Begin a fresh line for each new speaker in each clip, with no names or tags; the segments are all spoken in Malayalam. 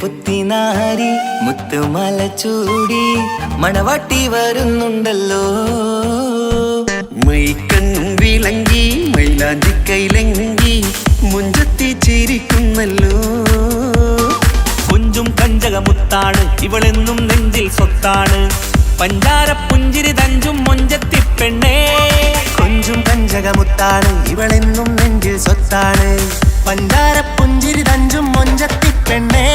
പുത്തിനാരി മുത്തുമല ചൂടി മണവാട്ടി വരുന്നുണ്ടല്ലോ. മൈക്കണ്ണും വിളങ്ങി മൈലാഞ്ചി കൈലങ്കി മുഞ്ചത്തി ചിരിക്കുന്നല്ലോ.
കുഞ്ചും കഞ്ചകമുത്താണ് ഇവളെന്നും നെഞ്ചിൽ സ്വത്താണ്. പഞ്ചാര പുഞ്ചിരി തഞ്ചും മൊഞ്ചത്തി പെണ്ണേ.
കൊഞ്ചും കഞ്ചകമുത്താണ് ഇവളെന്നും നെഞ്ചിൽ സ്വത്താണ്. പഞ്ചാര പുഞ്ചിരി തഞ്ചും മൊഞ്ചത്തി പെണ്ണേ.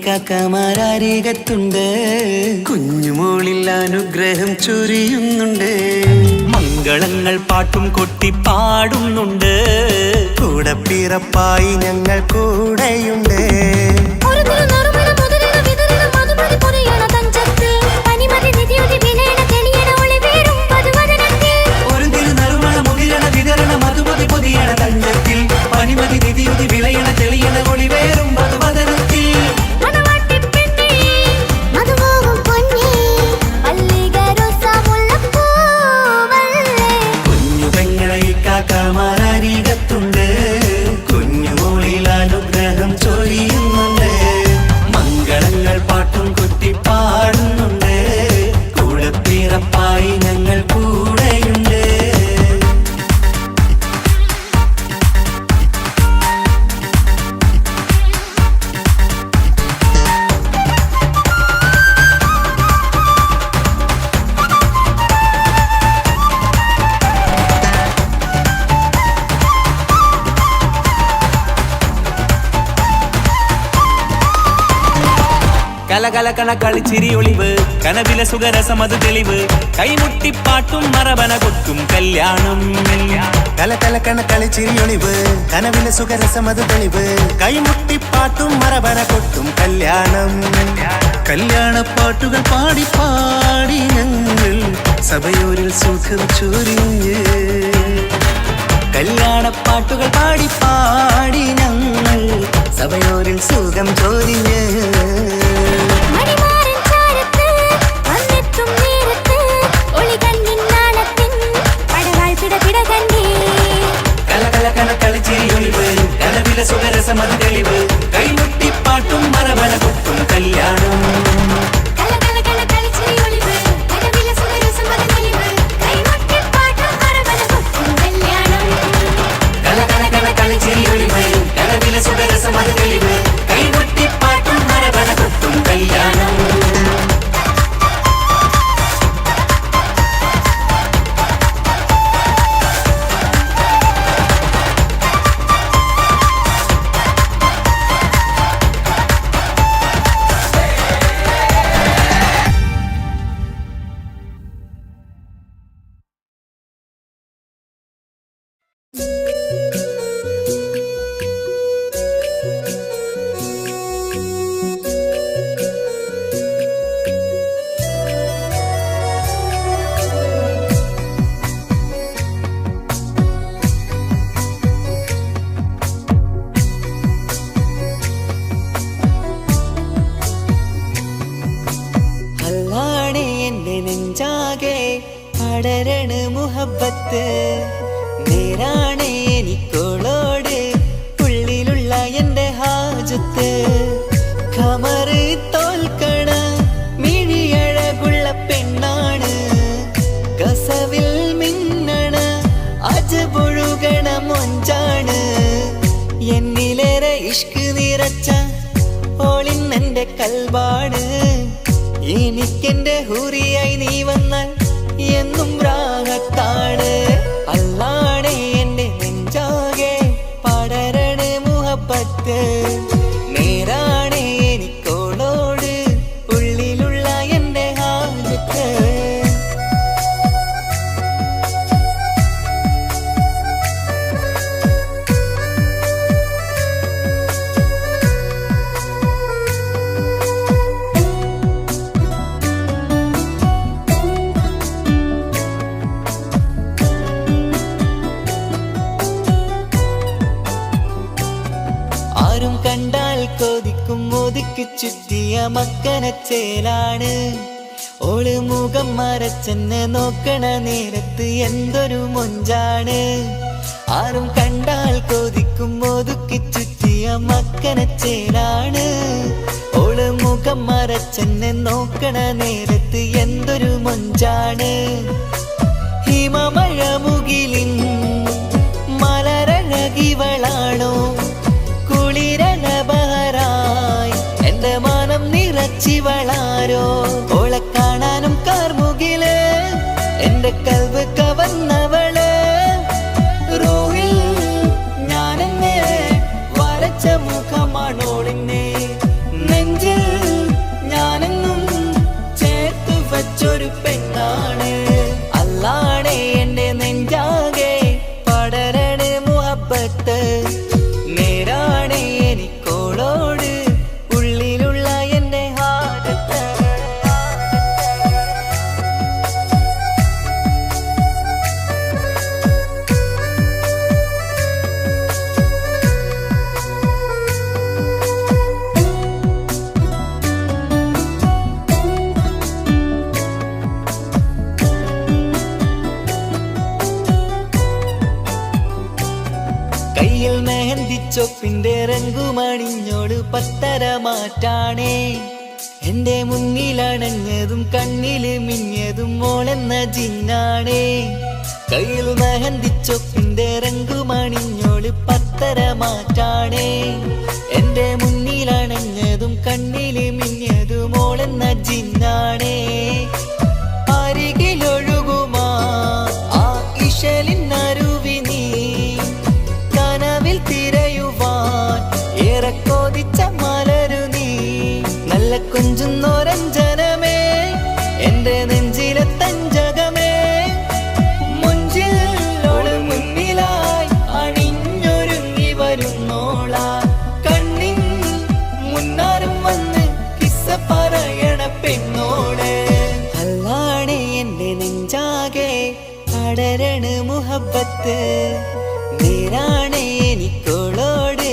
കാക്കമാരരികത്തുണ്ട്. കുഞ്ഞുമോളിൽ അനുഗ്രഹം ചൊരിയുന്നുണ്ട്.
മംഗളങ്ങൾ പാട്ടും കൊട്ടി പാടുന്നുണ്ട്.
കൂടെ പിറപ്പായി ഞങ്ങൾ കൂടെയുണ്ട്.
മധുമതി പൊതിയണ തഞ്ചത്തിൽ പനിമതി നിധിയുതി വിളയണ തെളിയണ ഒളിവേറും മധുവദ കലകലകണ കളിച്ചിരി ഒളിവ് കനവിലെ സുഖരസമത് തെളിവ് കൈമുട്ടിപ്പാട്ടും മറവന കൊട്ടും കല്യാണം
കലകലകണ കളിച്ചിരി ഒളിവ് കനവിലെ സുഖരസമത് തെളിവ് കൈമുട്ടിപ്പാട്ടും മറവന കൊട്ടും കല്യാണം കല്യാണപ്പാട്ടുകൾ പാടി പാടി ഞങ്ങൾ സഭയോരിൽ സുഖം ചൊരിഞ്ഞ് കല്യാണപ്പാട്ടുകൾ പാടി പാടി ഞങ്ങൾ സഭയോരിൽ സുഖം ചൊരിഞ്ഞ് സുഖരസമത് തെളിവ് കൈമുട്ടിപ്പാട്ടും മറവന കൊട്ടും കല്യാണം സുഖരസമത് തെളിവ് കൈമുട്ടിപ്പാട്ടും മറവന കൊട്ടും കല്യാണം പടരണ മുഹബത്ത് നേരാണ് എനിക്കോളോട് ഉള്ളിലുള്ള എൻ്റെ ഹാജത്ത് ഖമറ് തോൽക്കണ മിഴിയഴകുള്ള പെണ്ണാണ് കസവിൽ മിന്നണ അജപൊഴുകണ മൊഞ്ചാണ് എന്നിലേറെ ഇഷ്ക് നിറച്ച ഓളിന്നെൻ്റെ കൽബാണ് എനിക്കെന്റെ ഹൂറിയായി നീ വന്നാൽ എന്നും രാഗത്താണ് അല്ലാണേ എൻ്റെ നെഞ്ചാകെ പടരണ മുഹബത്ത് നേരാണേ എനിക്കോളോട് ഉള്ളിലുള്ള എൻ്റെ ഹാജത്ത് കണ്ടാൽ കൊതിക്കും ഒതുക്കി ചുറ്റിയ മക്കനച്ചേലാണ് ഓള് മുഖം മറച്ചെന്നെ നോക്കണ നേരത്ത് എന്തൊരു മൊഞ്ചാണ് ആരും കണ്ടാൽ കൊതിക്കും ഒതുക്കി ചുറ്റിയ മക്കനച്ചേലാണ് ഓള് മുഖം മറച്ചെന്നെ നോക്കണ നേരത്ത് എന്തൊരു മൊഞ്ചാണ് ഹിമമഴ മുകിലിൻ മലരഴകിവളാണോ കുളിരനബഹരായി എന്റെ മാനം നിറച്ചിവളാരോ ഓളെ കാണാനും കാർമുകില് എന്റെ കൽവ് കവർന്നവള് റൂഹിൽ ഞാനെന്നെ വരച്ച മുഖമാണോളിന്നെ നെഞ്ചിൽ ഞാനെന്നും ചേർത്തു വച്ചൊരു പെണ്ണാണ് അല്ലാണേ എന്റെ നെഞ്ചാകെ പടരണ മുഹബത്ത് നേരാണേ എനിക്കോളോട് ഉള്ളിലുള്ള എൻ്റെ ഹാജത്ത് കയ്യിൽ മെഹന്തിച്ചൊപ്പിന്റെ രംഗുമണിഞ്ഞോട് പത്തര മാറ്റാണേ എന്റെ മുന്നിലണഞ്ഞതും കണ്ണില് മിഞ്ഞതും മോളെന്ന ജിന്നാണേ കയ്യിൽ മെഹന്തിച്ചൊപ്പിന്റെ രംഗുമണിഞ്ഞോട് പത്തര മാറ്റാണേ എന്റെ മുന്നിലണഞ്ഞതും കണ്ണില് മിഞ്ഞതും മോളെന്ന ജിന്നാണേ അരികിലൊഴുകുമാ ആ ഇശലിനരുവി നീ കനവിൽ തിരയുവാൻ ഏറെ കൊതിച്ച മലരു നീ നല്ല കൊഞ്ചും പടരണ മുഹബത്ത് നേരാണ് എനിക്കോളോട്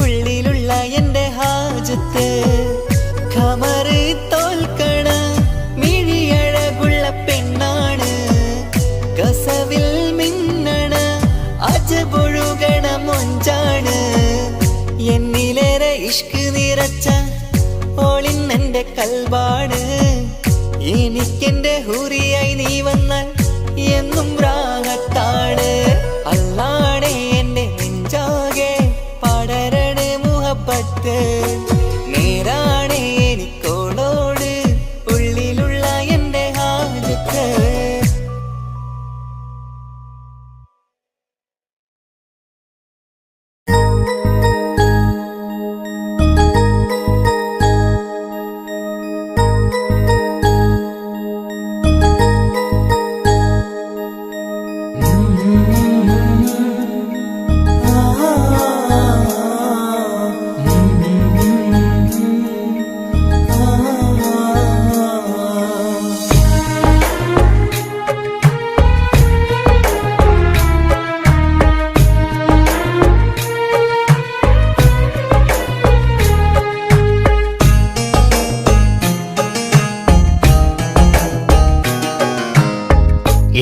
ഉള്ളിലുള്ള എന്റെ ഹാജത്ത് ഖമറ് തോൽക്കണ മിഴിയഴകുള്ള പെണ്ണാണ് കസവിൽ മിന്നണ അജബൊഴുകണ മൊഞ്ചാണ് എന്നിലേറെ ഇഷ്ക് നിറച്ച ഓളിന്നെന്റെ കൽബാണ് എനിക്കെന്റെ ഹൂറിയായി നീ വന്നാൽ എന്നും റാഹത്താണ് അല്ലാണേ എന്റെ നെഞ്ചാകെ പടരണ മുഹബത്ത് നേരാണേ എനിക്കോളോട് ഉള്ളിലുള്ള എന്റെ ഹാജത്ത്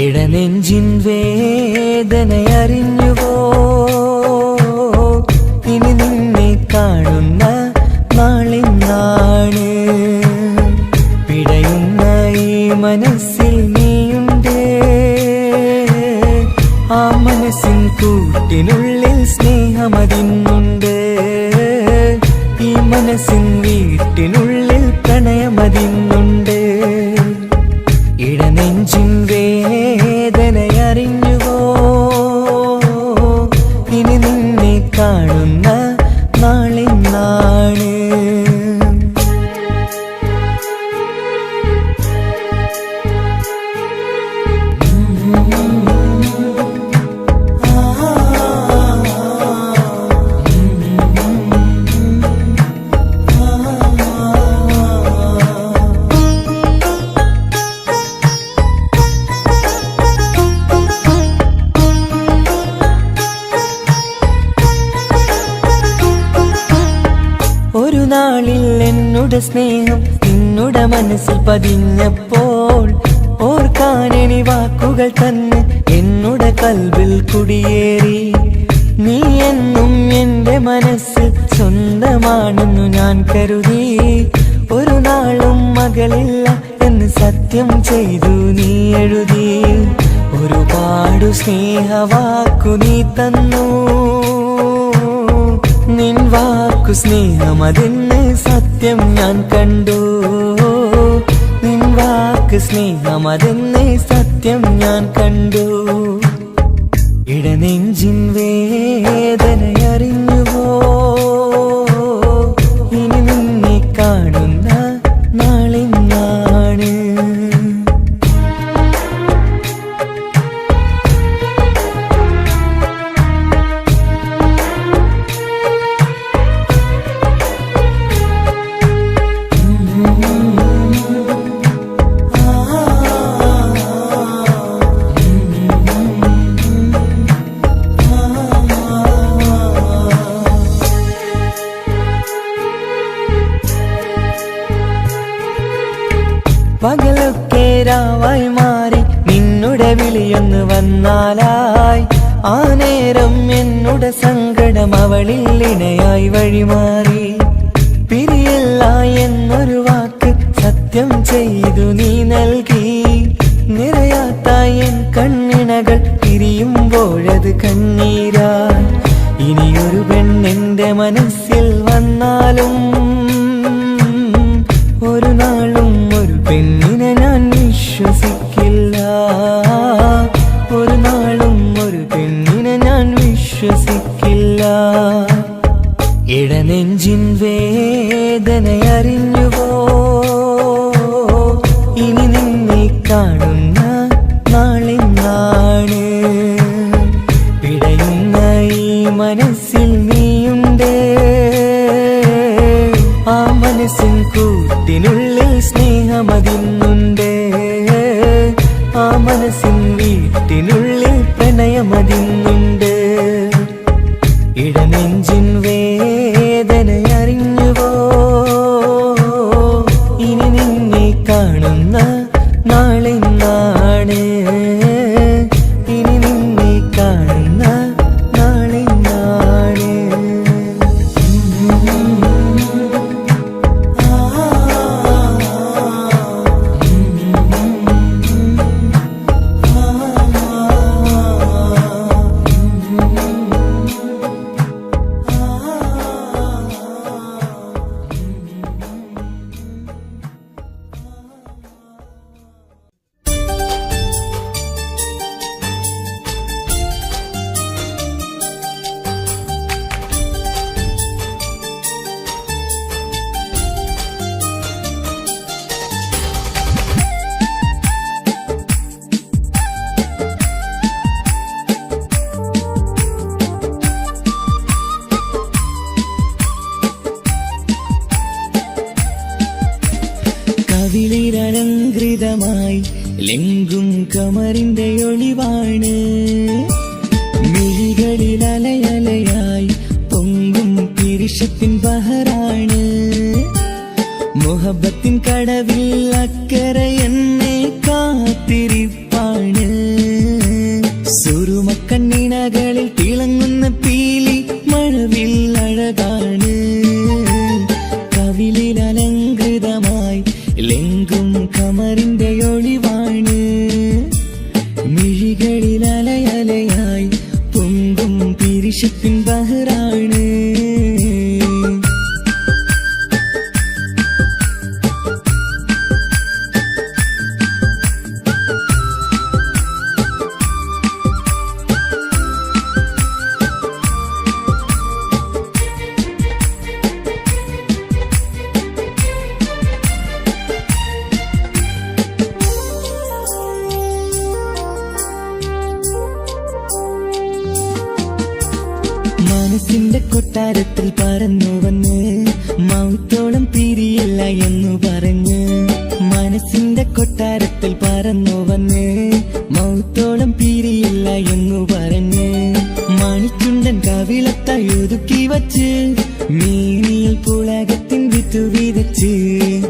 ഇടനെഞ്ചിൻ വേദനയറിഞ്ഞുവോ ഇനി നിന്നെ കാണുന്ന നാളിന്നാണ് പിടയുന്ന ഈ മനസ്സിൽ നീയുണ്ട് ആ മനസ്സിൻ കൂട്ടിനുള്ളിൽ സ്നേഹമതിന്നുണ്ട് ഈ മനസ്സിൻ വീട്ടിനുള്ളിൽ പ്രണയമതിന്നുണ്ട് ഇടനെഞ്ചിൻ വേദനയറിഞ്ഞുവോ ഇനി നിന്നെ കാണുന്ന നാളിന്നാണ് ഒരു നാളിൽ എന്നുടെ സ്നേഹം നിന്നുടെ മനസ്സിൽ പതിഞ്ഞപ്പോൾ ഓർക്കാനെനി വാക്കുകൾ തന്നെ എന്നുടെ കൽവിൽ കുടിയേറി നീ എന്നും എന്റെ മനസ്സിൽ സ്വന്തമാണെന്നു ഞാൻ കരുതി ഒരു നാളും മകളില്ല എന്ന് സത്യം ചെയ്തു നീ എഴുതി ഒരുപാടു സ്നേഹവാക്കു നീ തന്നു നിൻ വാക്കു സ്നേഹമതെന്ന് സത്യം ഞാൻ കണ്ടു നിൻ വാക്ക് സ്നേഹമതെന്ന് സത്യം ഞാൻ കണ്ടു ഇടനെഞ്ചിൻ വേദനയറിഞ്ഞുവോ ഇനി നിന്നെ കാണുന്ന നാളിന്നാണ് പകലൊക്കെ രാവായി മാറി നിന്നുടെ വിളിയൊന്ന് വന്നാലായി ആ നേരം എന്നുടെ സങ്കടം അവളിൽ ഇണയായി വഴിമാറി പിരിയല്ല എന്നൊരു വാക്ക് സത്യം ചെയ്തു നീ നൽകി നിറയാത്ത എൻ കണ്ണിണകൾ പിരിയുമ്പോഴത് കണ്ണീരായി ഇനിയൊരു പെണ്ണെന്റെ മനസ്സിൽ വന്നാലും ഒരു നാളും ഒരു പെണ്ണിനെ ഞാൻ വിശ്വസിക്കില്ല ഒരു നാളും ഒരു പെണ്ണിനെ ഞാൻ വിശ്വസിക്കില്ല ഇടനെഞ്ചിൻ വേദനയറിഞ്ഞുവോ ഇനി നിന്നെ കാണുന്ന നാളിന്നാണ് പിടയുന്ന ഈ മനസ്സിൽ നീയുണ്ട് ആ മനസ്സിൻ കൂട്ടിനുള്ളിൽ സ്നേഹമതിന്നുണ്ട് ആ മനസ്സിൻ വീട്ടിനുള്ളിൽ കവിളിലലങ്കൃതമായി ലെങ്കും കമറിന്റെ ഒളിവാണ്. മിഴികളിൽ അലയലയായി പൊങ്കും പിരിശത്തിൻ ബഹറാണ്. മുഹബത്തിൻ കടവിൽ അക്കരെ എന്നെ കാത്തിരിപ്പാണ്. സുറുമക്കണ്ണിണകളിൽ തിളങ്ങുന്ന പീലി മഴവിൽ അഴകാണ്. കവിളിലലങ്കൃതമായി ലെങ്കും കമറിന്റെ ഒളിവാണ്. മിഴികളിൽ അലയലയായി പൊങ്കും പിരിശത്തിൻ ബഹറാണ്. മനസ്സിന്റെ കൊട്ടാരത്തിൽ പറന്നു വന്ന് മൗത്തോളം പിരിയില്ല എന്നു പറഞ്ഞ്. മനസ്സിന്റെ കൊട്ടാരത്തിൽ പറന്നു വന്ന് മൗത്തോളം പിരിയില്ല എന്നു പറഞ്ഞ്. മണിച്ചുണ്ടൻ കവിളത്തായി ഒതുക്കി വച്ച് മീനിയിൽ പുളകത്തിൻ വിത്തു വിതച്ച്.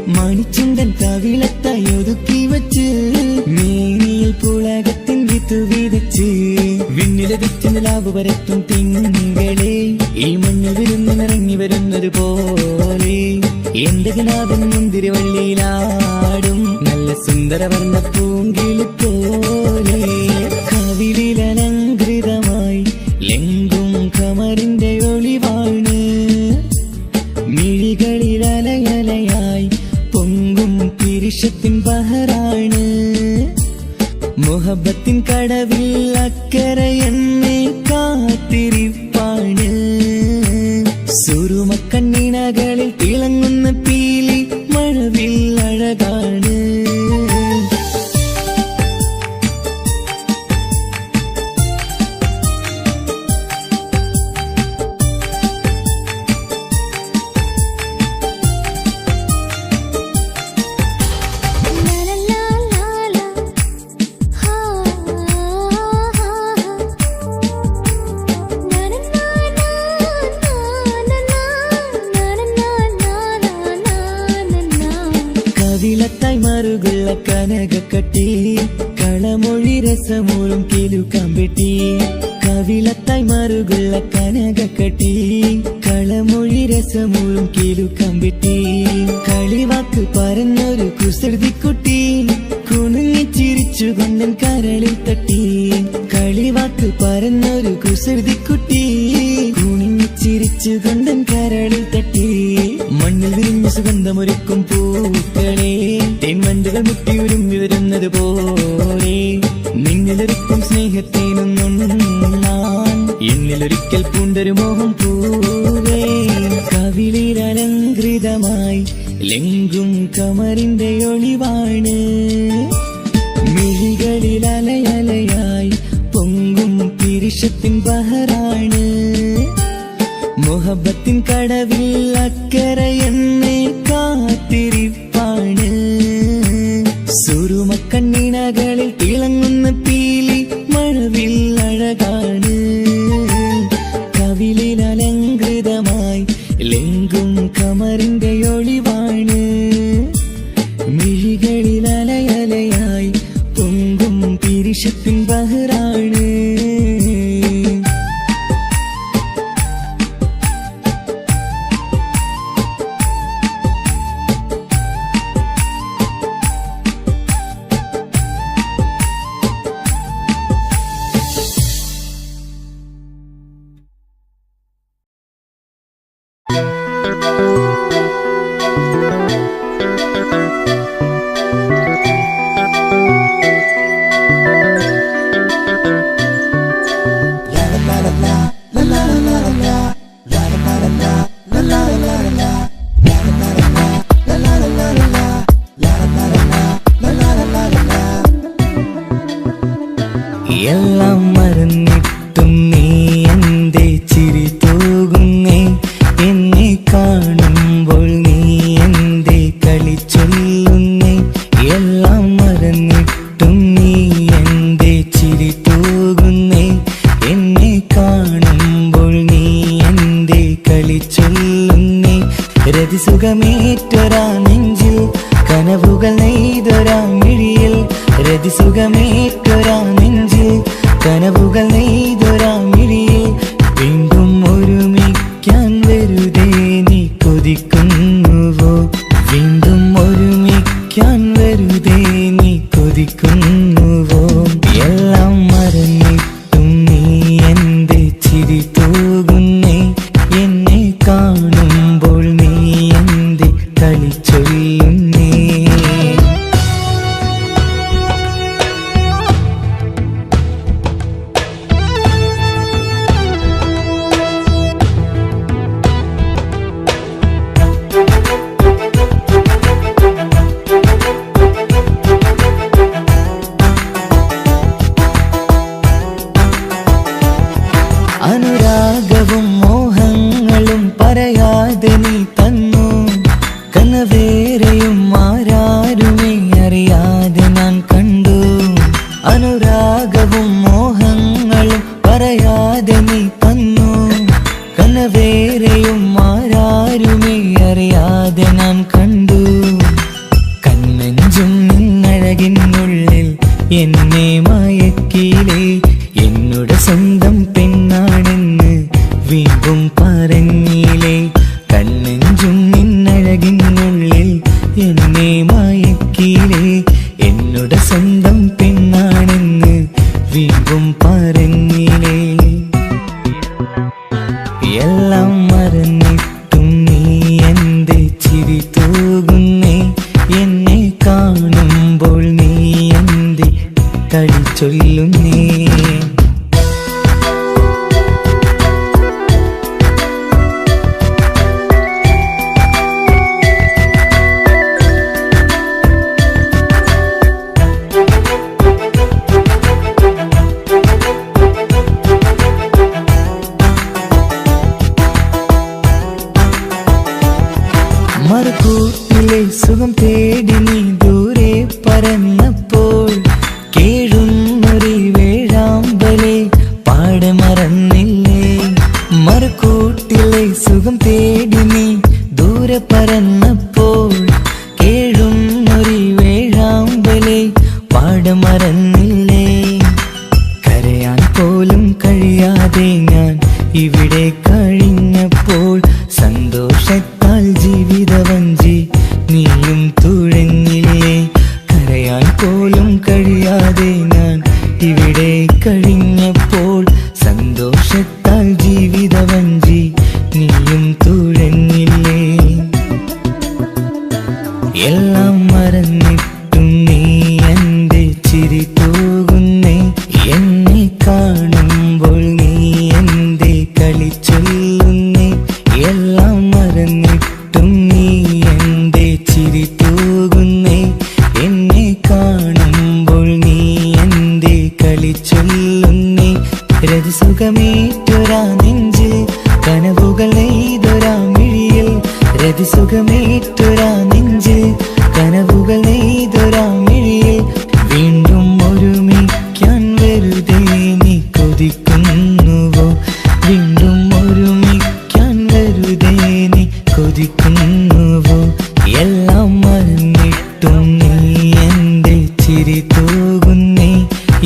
മണിച്ചുണ്ടൻ കവിളത്തായി ഒതുക്കി വച്ച് മീനിയിൽ പുളകത്തിൻ വിത്തു വിതച്ച്. വിണ്ണിലതിച്ച് നിലാവ് വരത്തും തിങ്കളെ ഈ മണ്ണിൽ വിരുന്ന് നിറങ്ങി വരുന്നത് പോലെ. എന്റെ കിനാവിൻ മുന്തിരിവള്ളിയിലാടും നല്ല സുന്ദരവർണ്ണ പൂങ്കിളി പോലെ. കവിളിലലങ്കൃതമായി ലെങ്കും കമറിന്റെ ഒളിവാണ്. മിഴികളിൽ അലയലയായി പൊങ്കും പിരിശത്തിൻ ബഹറാണ്. മുഹബത്തിൻ കടവിൽ അക്കരെ എന്നെ കാത്തിരിപ്പാണ്. സുറുമക്കണ്ണിണകളിൽ തിളങ്ങുന്ന പീലി മഴവിൽ അഴകാണ്. കവിളത്തായി മറുകുള്ള കനകക്കട്ടി കളമൊഴി രസമൂറും കിലുക്കാമ്പെട്ടി. കവിളത്തായി മറുകുള്ള കനകക്കട്ടി കളമൊഴി രസമൂറും കിലുക്കാമ്പെട്ടി. കളിവാക്ക് പറഞ്ഞൊരു കുസൃതിക്കുട്ടി കുണുങ്ങി ചിരിച്ചുകൊണ്ടൻ കരളിൽ തട്ടി. കളിവാക്ക് പറഞ്ഞൊരു കുസൃതിക്കുട്ടി കുണുങ്ങി ചിരിച്ചുകൊണ്ടൻ കരളിൽ തട്ടി. മണ്ണിൽ വിരിഞ്ഞ സുഗന്ധമൊരുക്കും പൂക്കളെ തേൻവണ്ടുകൾ മുട്ടി ഉരുമ്മി വരുന്നത് പോലെ. നിന്നിലൊരുക്കും സ്നേഹത്തേനൊന്നുണ്ണാൻ എന്നിലൊരിക്കൽ പൂണ്ടൊരു മോഹം പൂവേ. കവിളിലലങ്കൃതമായി ലെങ്കും കമറിന്റെ ഒളിവാണ്. മിഴികളിൽ അലയലയായി പൊങ്കും പിരിശത്തിൻ ബഹറാണ്. മുഹബത്തിൻ കടവിൽ അക്കരെ എന്നെ കാത്തിരിപ്പാണ്. സുറുമക്കണ്ണിണകളിൽ തിളങ്ങുന്ന പീലി മഴവിൽ അഴകാണ്. കവിളിലലങ്കൃതമായി ലെങ്കും കമറിന്റെ ഒളിവാണ്. മിഴികളിൽ അലയലയായി പൊങ്കും പിരിശത്തിൻ ബഹറാണ്. എല്ലാം മറന്നിട്ടും നീ എന്റെ ചിരി തൂകുന്നേ, എന്നെ കാണുമ്പോൾ നീ എന്റെ കളി ചൊല്ലുന്നേ. എല്ലാം മറന്നിട്ടും നീ എന്റെ ചിരി തൂകുന്നേ, എന്നെ കാണുമ്പോൾ നീ എന്റെ കളി ചൊല്ലുന്നേ. രതിസുഖമേറ്റൊരാ നെഞ്ചിൽ കനവുകൾ നെയ്തൊരാ മിഴിയിൽ, രതിസുഖമേറ്റൊരാ നെഞ്ചിൽ കനവുകൾ നെയ്തൊരാ മിഴിയിൽ. വീണ്ടും ഒരുമിക്കാൻ വെറുതെ നീ കൊതിക്കുന്നുവോ, വീണ്ടും ഒരുമിക്കാൻ വെറുതെ നീ കൊതിക്കുന്നുവോ. എല്ലാം മറന്നിട്ടും നീ എന്റെ ചിരി തൂകുന്നേ, എന്നെ കാണുമ്പോൾ നീ എന്റെ കളി ചൊല്ലുന്നേ. അനുരാഗവും മോഹങ്ങളും പറയാതെ നീ തന്നു, കനവേറെയും ആരാരുമേ അറിയാതെ ഞാൻ കണ്ടു. അനുരാഗവും മോഹങ്ങളും പറയാതെ നീ തന്നു, കനവേറെയും ആരാരുമേ അറിയാതെ ഞാൻ കണ്ടു. കണ്ണെഞ്ചും നിന്നഴകിനുള്ളിൽ എന്നെ മയക്കിയിലേ, എന്നോട് സ്വന്തം പെണ്ണാണെന്ന് വീണ്ടും പറഞ്ഞില്ലേ. കണ്ണെഞ്ചും നിന്നഴകിനുള്ളിൽ എന്നെ മയക്കിയില്ലേ, എന്നോട് സ്വന്തം പെണ്ണാണെന്ന് വീണ്ടും പറഞ്ഞില്ലേ. എല്ലാം മറന്നിട്ടും നീ എന്റെ ചിരി തൂകുന്നേ, എന്നെ കാണുമ്പോൾ നീ എന്റെ കളി ചൊല്ലുന്നേ. മറുകൂട്ടിലെ സുഖം തേടി നീ ദൂരെ പറന്നപ്പോൾ, കേഴുന്നൊരു വേഴാമ്പലെ പാടെ മറന്നില്ലേ. മറുകൂട്ടിലെ സുഖം തേടി നീ ദൂരെ പറന്നപ്പോൾ, കേഴുന്നൊരു വേഴാമ്പലെ പാടെ മറന്നില്ലേ. കരയാൻ പോലും കഴിയാതെ ഞാൻ ഇവിടെ കഴിഞ്ഞപ്പോൾ, സന്തോഷത്താൽ ജീവിതവഞ്ചി നീയും തുഴഞ്ഞില്ലേ. കരയാൻ പോലും കഴിയാതെ ഞാൻ ഇവിടെ കഴിഞ്ഞപ്പോൾ, സന്തോഷത്താൽ ജീവിതവഞ്ചി നീയും തുഴഞ്ഞില്ലേ. എല്ലാം മറന്നിട്ടും നീ എന്റെ ചിരി തൂകുന്നേ, എന്നെ കാണുമ്പോൾ നീ എന്റെ കളി ചൊല്ലുന്നേ. എല്ലാം മറന്നിട്ടും നീ എന്റെ ചിരി തൂകുന്നേ, എന്നെ കാണുമ്പോൾ നീ എന്റെ കളി ചൊല്ലുന്നേ. രതിസുഖമേറ്റൊരാ നെഞ്ചിൽ കനവുകൾ നെയ്തൊരാ മിഴിയിൽ, രതിസുഖമേറ്റൊരാ നെഞ്ചിൽ കനവുകൾ നെയ്തൊരാ മിഴിയിൽ. വീണ്ടും ഒരുമിക്കാൻ വെറുതെ നീ കൊതിക്കുന്നുവോ, വീണ്ടും ഒരുമിക്കാൻ വെറുതെ നീ കൊതിക്കുന്നുവോ. എല്ലാം മറന്നിട്ടും നീ എന്റെ ചിരി തൂകുന്നേ,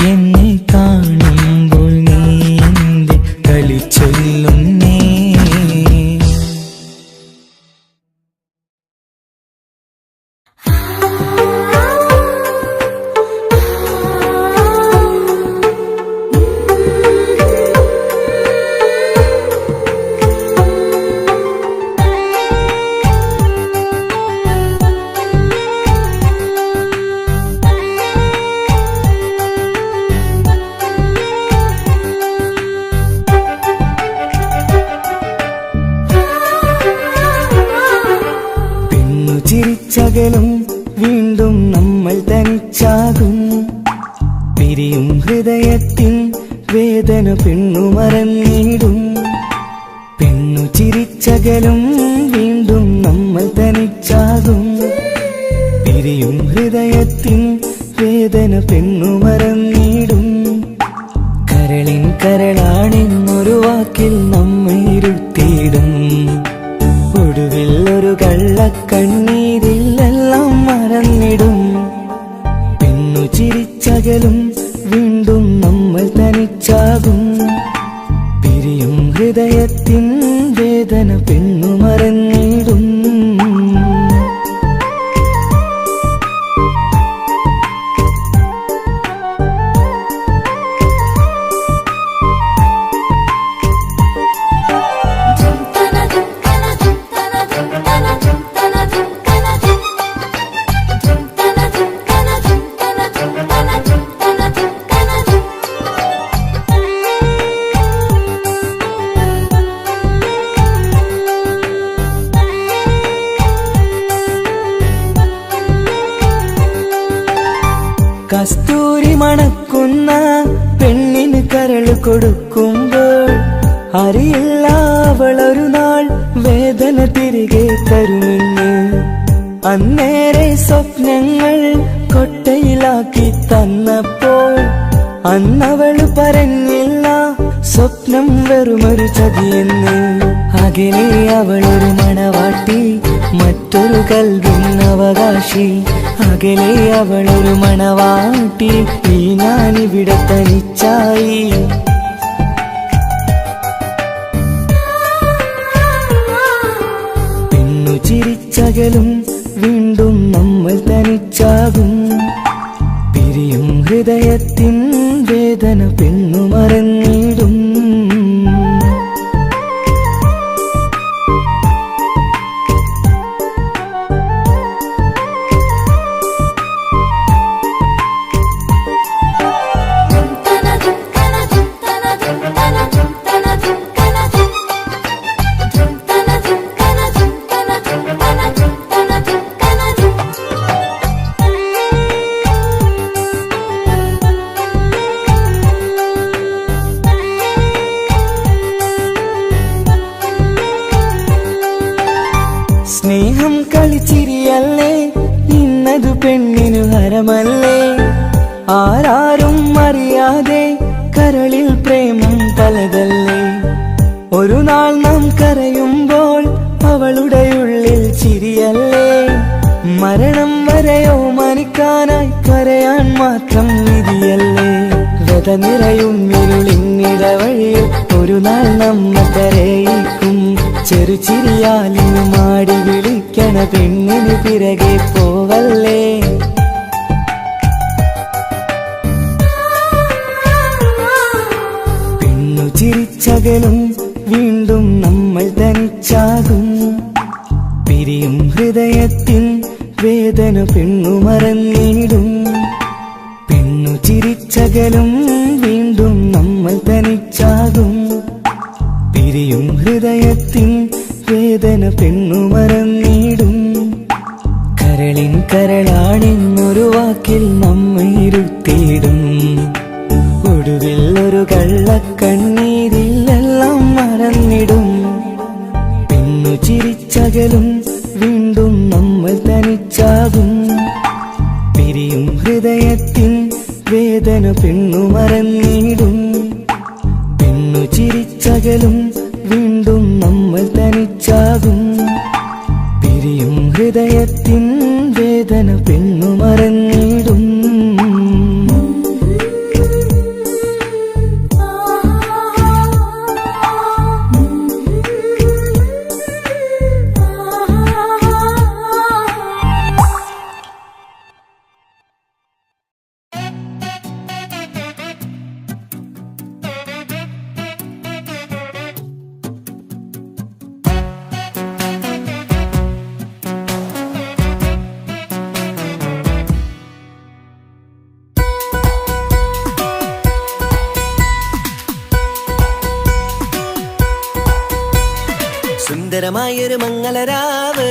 എന്നെ കാണുമ്പോൾ നീ എന്റെ കളി ചൊല്ലുന്നേ. ചിരിച്ചകലും വീണ്ടും നമ്മൾ തനിച്ചാകും. പിരിയും ഹൃദയത്തിൻ വേദന പെണ്ണു മറന്നിടും. പെണ്ണു ചിരിച്ചകലും വീണ്ടും നമ്മൾ തനിച്ചാകും. പിരിയും ഹൃദയത്തിൻ വേദന പെണ്ണു മറന്നിടും. കരളിൻ കരളാണെന്നൊരു വാക്കിൽ നമ്മെ ഇരുത്തിയിടും. ഒടുവിൽ ഒരു കള്ളക്കണ്ണീരിലെല്ലാം മറന്നിടും. പെണ്ണു ചിരിച്ചകലും വീണ്ടും നമ്മൾ തനിച്ചാകും. പിരിയും ഹൃദയത്തിൻ വേദന പെണ്ണു മറന്നിടും. കസ്തൂരി മണക്കുന്ന പെണ്ണിന് കരള് കൊടുക്കുമ്പോൾ അറിയില്ല അവളൊരു നാൾ വേദന തിരികെ തരുമെന്ന്. അന്നേരെ സ്വപ്നങ്ങൾ കൊട്ടയിലാക്കി തന്നപ്പോൾ അന്നവള് പറഞ്ഞില്ല സ്വപ്നം വെറുമൊരു ചതിയെന്ന്. അകലെ അവളൊരു മണവാട്ടി, മറ്റൊരു കൽവിൻ അവകാശി. അകലെ അവളൊരു മണവാട്ടി, ഈ ഞാനിവിടെ തനിച്ചായി. പെണ്ണു ചിരിച്ചകലും വീണ്ടും നമ്മൾ തനിച്ചാകും. പിരിയും ഹൃദയത്തിൻ വേദന പെണ്ണു മറന്നിടും. സ്നേഹം കളിച്ചിരിയല്ലേ, ഇന്നതു പെണ്ണിനു ഹരമല്ലേ. ആരാരും അറിയാതെ കരളിൽ പ്രേമം പലതല്ലേ. ഒരു നാൾ നാം കരയുമ്പോൾ അവളുടെ ഉള്ളിൽ ചിരിയല്ലേ. മരണം വരെയോ മനിക്കാനായി കരയാൻ മാത്രം വിധിയല്ലേ. വ്യത നിറയും ഇരുളിന്നിടവഴിയിൽ ഒരു നാൾ നമ്മ കരയിക്കും. ചെറുചിരിയാലിനു മാടി വിളിക്കണ പെണ്ണിന് പിറകെ പോവല്ലേ. പെണ്ണു ചിരിച്ചകലും വീണ്ടും നമ്മൾ തനിച്ചാകും. പിരിയും ഹൃദയത്തിൻ വേദന പെണ്ണു മറന്നിടും. പെണ്ണു ചിരിച്ചകലും വീണ്ടും നമ്മൾ തനിച്ചാകും. പിരിയും ഹൃദയത്തിൻ വേദന പെണ്ണു മറന്നിടും. കരളിൻ കരളാണെന്നൊരു വാക്കിൽ നമ്മെ ഇരുത്തിയിടും. ഒടുവിൽ ഒരു കള്ളക്കണ്ണീരിലെല്ലാം മറന്നിടും. പെണ്ണു ചിരിച്ചകലും വീണ്ടും നമ്മൾ തനിച്ചാകും. പിരിയും ഹൃദയത്തിൻ വേദന പെണ്ണു മറന്നിടും. പെണ്ണു ചിരിച്ചകലും വീണ്ടും നമ്മൾ തനിച്ചാകും. പിരിയും ഹൃദയത്തിൻ വേദന പെണ്ണു മറന്നിടും. സുന്ദരമായൊരു മംഗളരാവ്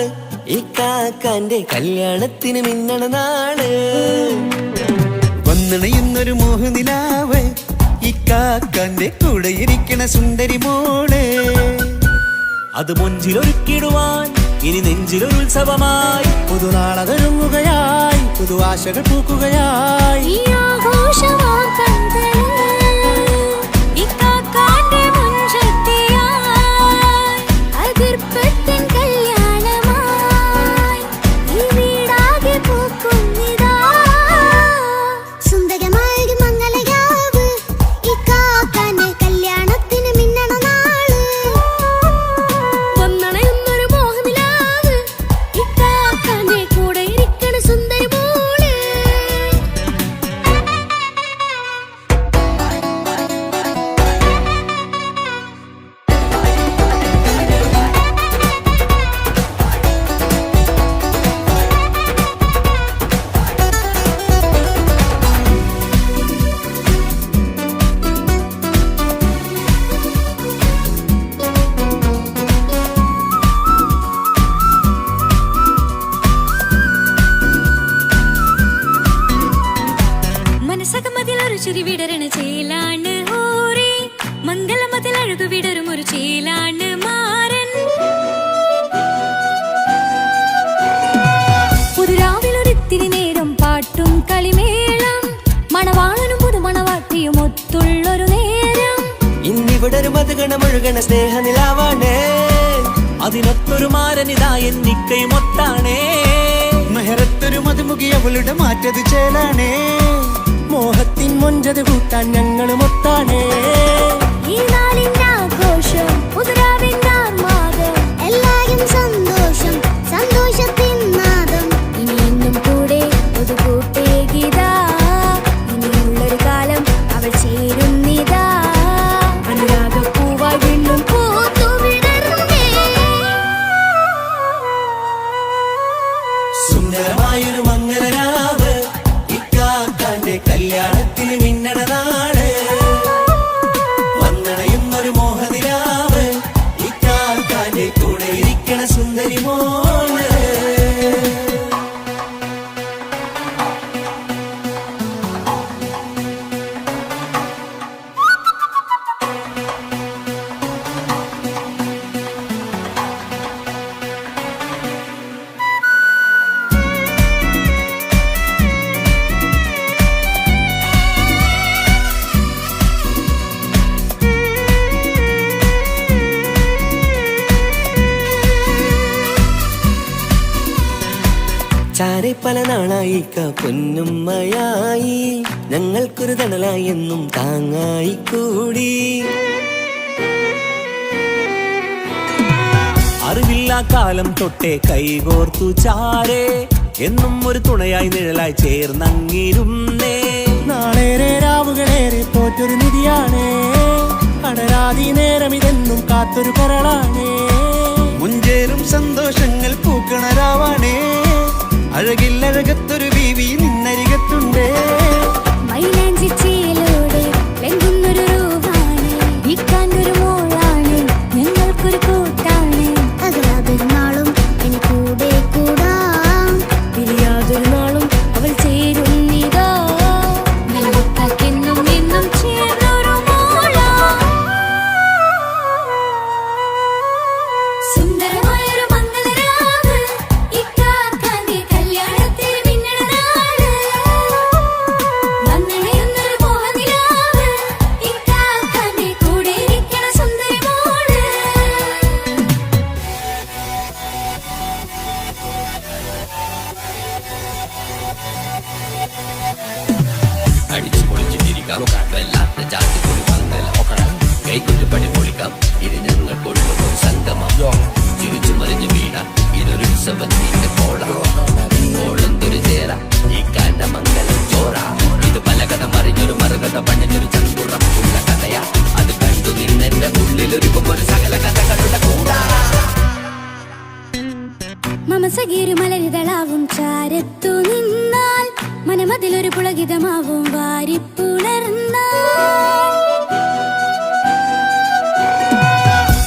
ഇക്കാക്കാന്റെ കല്യാണത്തിന് മിന്നണ നാള് വന്നണയുന്നൊരു മോഹനിലാവ് ഇക്കാക്കാന്റെ കൂടെ ഇരിക്കണ സുന്ദരി മോള്
അത് മുഞ്ചിലൊരുക്കിടുവാൻ ഇനി നെഞ്ചിലൊരു ഉത്സവമായി
പുതുനാളതൊരുങ്ങുകയായി പുതുവാശകൾ പൂക്കുകയായി
ഈ ആഘോഷമാം കൺകളിൽ ഇക്കാക്കാന്റെ മുൻചെത്തിയായി അതിർപ്പത്തിൻ കല്യാണമായി ഈ വീടാകെ പൂക്കുന്നിതാ സുന്ദരമായൊരു മംഗളയാവ് ഇക്കാക്കാന്റെ കല്യാണത്തിന് മിന്നണ നാള് വന്നണയുന്നൊരു മോഹനിലാവ് ഇക്കാക്കാന്റെ കൂടെ ഇരിക്കണ സുന്ദരി മോള് മനസകമതിലൊരു ചിരി വിടരണ ചേലാണ് ഹോറി മംഗളമതിൽ അഴകു വിടരും ഒരു ചേലാണ് മാരൻ പുതുരാവിലൊരിത്തിരി നേരം പാട്ടും കളിമേളം മണവാളനും പുതുമണവാട്ടിയും ഒത്തുള്ളൊരു നേരം
ഇന്നിവിടെ ഒരു മധുഗണമൊഴുകണ സ്നേഹനിലാവാണേ
അതിനൊത്തൊരു മാരനിതാ എന്നിക്കയും ഒത്താണേ
മെഹറത്തൊരു മധുമുഖി അവളുടെ മാറ്റത് ചേലാണേ മോഹത്തിൻ മൊഞ്ചത് കൂട്ടാൻ ഞങ്ങളും ഒത്താണേ
ഈ നാളിന്റെ ആഘോഷം പുതുരാവിന്റെ ആർമാദം എല്ലാരും സന്തോഷം സന്തോഷത്തിൻ നാദം ഇനി എന്നും കൂടെ ഒരു കൂട്ടേകിതാ ഇനിയുള്ളൊരു കാലം അവൾ ചേരുന്നിതാ അനുരാഗപ്പൂവായി വീണ്ടും പൂത്തുവിടർന്നേ
സുന്ദരമായൊരു മംഗളരാവ് ഇക്കാക്കാന്റെ കല്യാണത്തിന് മിന്നണ നാള് വന്നണയുന്നൊരു മോഹനിലാവ് ഇക്കാക്കാന്റെ കൂടെ ഇരിക്കണ സുന്ദരി മോള് ചാരെ പല നാളായി പൊന്നുമ്മയായി ഞങ്ങൾക്കൊരു തണലായി എന്നും താങ്ങായി കൂടി
അറിവില്ലാ കാലം തൊട്ടേ കൈകോർത്തു ചാരേ എന്നും ഒരു തുണയായി നിഴലായി ചേർന്നങ്ങിരുന്നേ
നാളേറെ രാവുകളേറെ പോറ്റൊരു നിധിയാണേ അടരാതി നേരം ഇതെന്നും കാത്തൊരു കരളാണേ മുഞ്ചേറും സന്തോഷങ്ങൾ പൂക്കണരാവാണേ അഴകില്ലഴകത്തൊരു ബീവി നിന്നരികത്തുണ്ടേ
മൈലാഞ്ചി ചേലോടെ ലംഘുന്നൊരു രൂപാണ് ഇക്കാണ്ടൊരു മോളാണ് ഞങ്ങൾക്കൊരു കൂട്ടാണ് അകലാ പെരുന്നാളും ഇനി കൂടെ കൂടാം പിരിയാതൊരു നാളും അവൾ ചേരുന്നിതാ ഞങ്ങൾക്കെന്നും എന്നും ചേർന്നൊരു മോളാ സുന്ദരമായൊരു മംഗളരാവ് ഇക്കാക്കാന്റെ കല്യാണത്തിന് മിന്നണ നാള് വന്നണയുന്നൊരു മോഹനിലാവ് ഇക്കാക്കാന്റെ കൂടെ ഇരിക്കണ സുന്ദരി മോള്
അടിച്ചു പൊളിച്ചു തിരിക്കാം വല്ലാത്ത ജാതി പൊളി മംഗല കൈക്കൊണ്ടു പണി പൊളിക്കാം ഇത് ഞങ്ങൾ കൊള്ളും സംഗമം ചിരിച്ചു മറിഞ്ഞു വീണ ഇതൊരു ഉത്സവത്തിന്റെ കോളന്തൊരു ചേര ഈ കാണ്ട മംഗലം ചോറ ഇത് പല കഥ മറിഞ്ഞൊരു മറുകഥ പണിഞ്ഞൊരു ചങ്കുറപ്പുള്ള കഥയാ അത് കണ്ടു നിന്നെന്റെ ഉള്ളിലൊരുക്കും ഒരു സകല കഥകളുടെ കൂടാ
മമസകീരു മലരിതളാവും ചാരത്തു നിന്നാൽ മനമതിലൊരു പുളകിതമാവും വാരിപ്പുണർന്നാൽ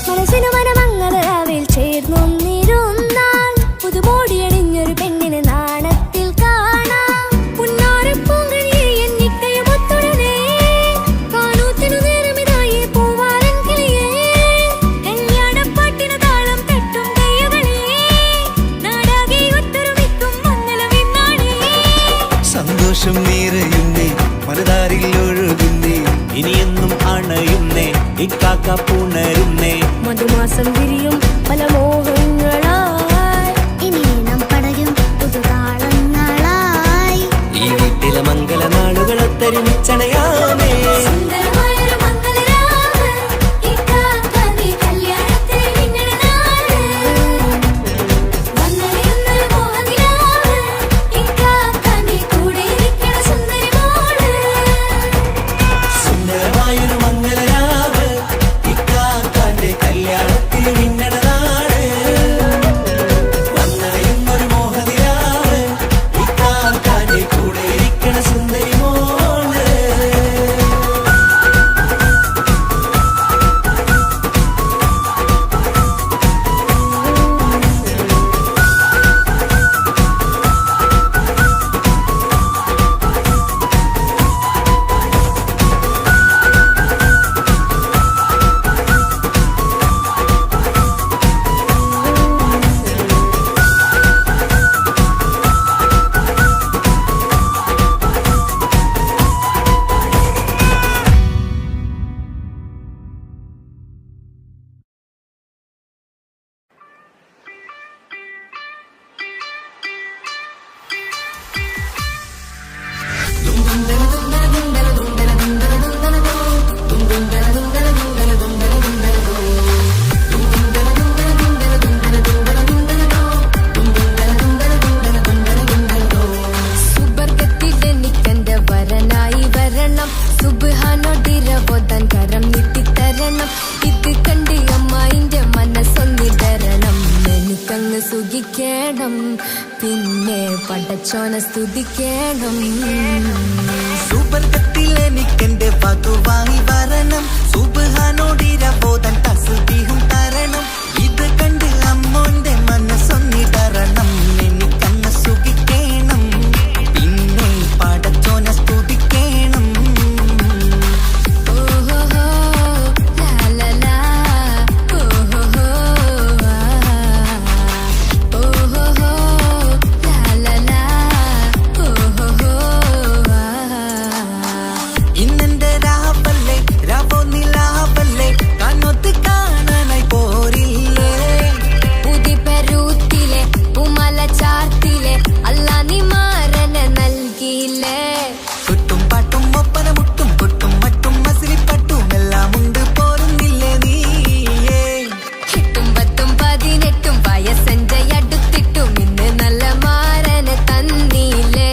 മനസ്സിനു മനമംഗളരാവിൽ ചേർന്നൊന്നിരുന്നാൽ പുതുമോൾ
കാക്ക പുണരുന്നേ.
മധുമാസം വിരിയും പല മോഹങ്ങളായി
ഇനി നാം പടരും പുതുതാളങ്ങളായി
ഈ വീട്ടിലെ മംഗളനാളുകളെ തരിച്ചണയാമേ.
സുന്ദരമായൊരു മംഗളരാവ് ഇക്കാക്കാന്റെ കല്യാണത്തിന് മിന്നണനാട്. വന്നറിയുന്നൊരു മോഹനിലാവ് ഇക്കാക്കാന്റെ കൂടെ ഇരിക്കണ സുന്ദരി മോള്.
സുബർഗത്തിലെനിക്കെന്റെ വരനായി വരണം, സുബ്ഹാനോടിരവോദാൻ കരം നീട്ടിത്തരണം. ഇത് കണ്ട് അമ്മായിന്റെ മനസ്സൊന്നിടരണം. എനിക്കങ്ങ് സുഖിക്കണം, പിന്നെ പടച്ചോനെ സ്തുതിക്കണം.
സുബർഗത്തിലെനിക്കെന്റെ വധുവായി വരണം, സുബ്ഹാനോടിരവോദാൻ തസ്ബീഹും തരണം. ഇത് കണ്ട് അമ്മോന്റെ മനസ്സൊന്നിടരണം. എനിക്കങ്ങ് സുഖിക്കണം, പിന്നെ പടച്ചോനെ സ്തുതിക്കണം.
ഓഹോഹോ ലാലലാ, ഓഹോഹോ ഓഹോഹോ ലാലലാ, ഓഹോഹോ.
ഇന്നെന്റെ രാവല്ലേ രാവോ നിലാവല്ലേ കണ്ണൊത്ത് കാണാനായി പോരില്ലേ.
പുതിപ്പെരൂത്തിലെ പൂമല ചാർത്തിലെ അല്ലാ നീ മാരനെ നൽകിയില്ലേ.
ചുട്ടും പാട്ടും ഒപ്പന മുട്ടും കൊട്ടും മട്ടും മസിലിപ്പട്ടും എല്ലാം ഉണ്ട് പോരുന്നില്ലേ നീയേ.
8ഉം 10ഉം 18ഉം വയസ്സെന്റെ അടുത്തിട്ടും ഇന്ന് നല്ല മാരനെ തന്നീലേ.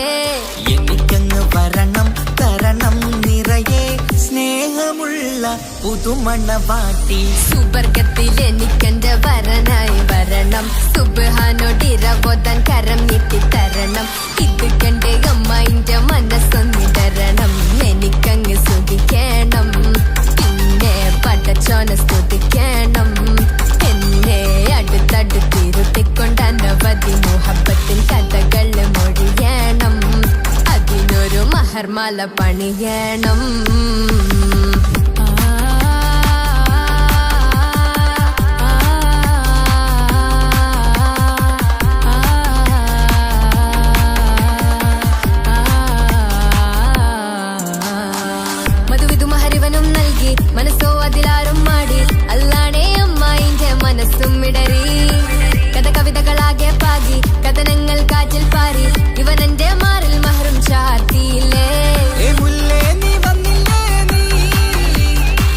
എനിക്കങ്ങ് വരണം തരണം നിറയെ സ്നേഹമുള്ള പുതുമണവാട്ടി.
സുബർഗത്തിൽ എനിക്കെന്റെ വരനായി വരണം, സുബ്ഹാനോടിരവോദാൻ കരം നീട്ടിത്തരണം. ഇത് കണ്ട് അമ്മായിന്റെ മനസ്സൊന്നിടരണം. എനിക്കങ്ങ് സുഖിക്കണം, പിന്നെ പടച്ചോനെ സ്തുതിക്കണം. എന്നെ അടുത്തടുത്തിരുത്തിക്കൊണ്ട് അനവധി മുഹബത്തിൻ കഥകൾ മൊഴിയണം. അതിനൊരു മഹർമാല പണിയണം. മധുവിധു മഹരിവനും നൽകി മനസ്സോ അതിലാരും മാടി. അല്ലാണേ അമ്മായിന്റെ മനസ്സും ഇടറി. കഥ കവിതകളാകെ പാകി, കഥനങ്ങൾ കാറ്റിൽ പാറി. ഇവനെന്റെ മാറിൽ മഹറും ചാർത്തിയില്ലേ.
ഏ മുല്ലേ നീ വന്നില്ലേ നീ,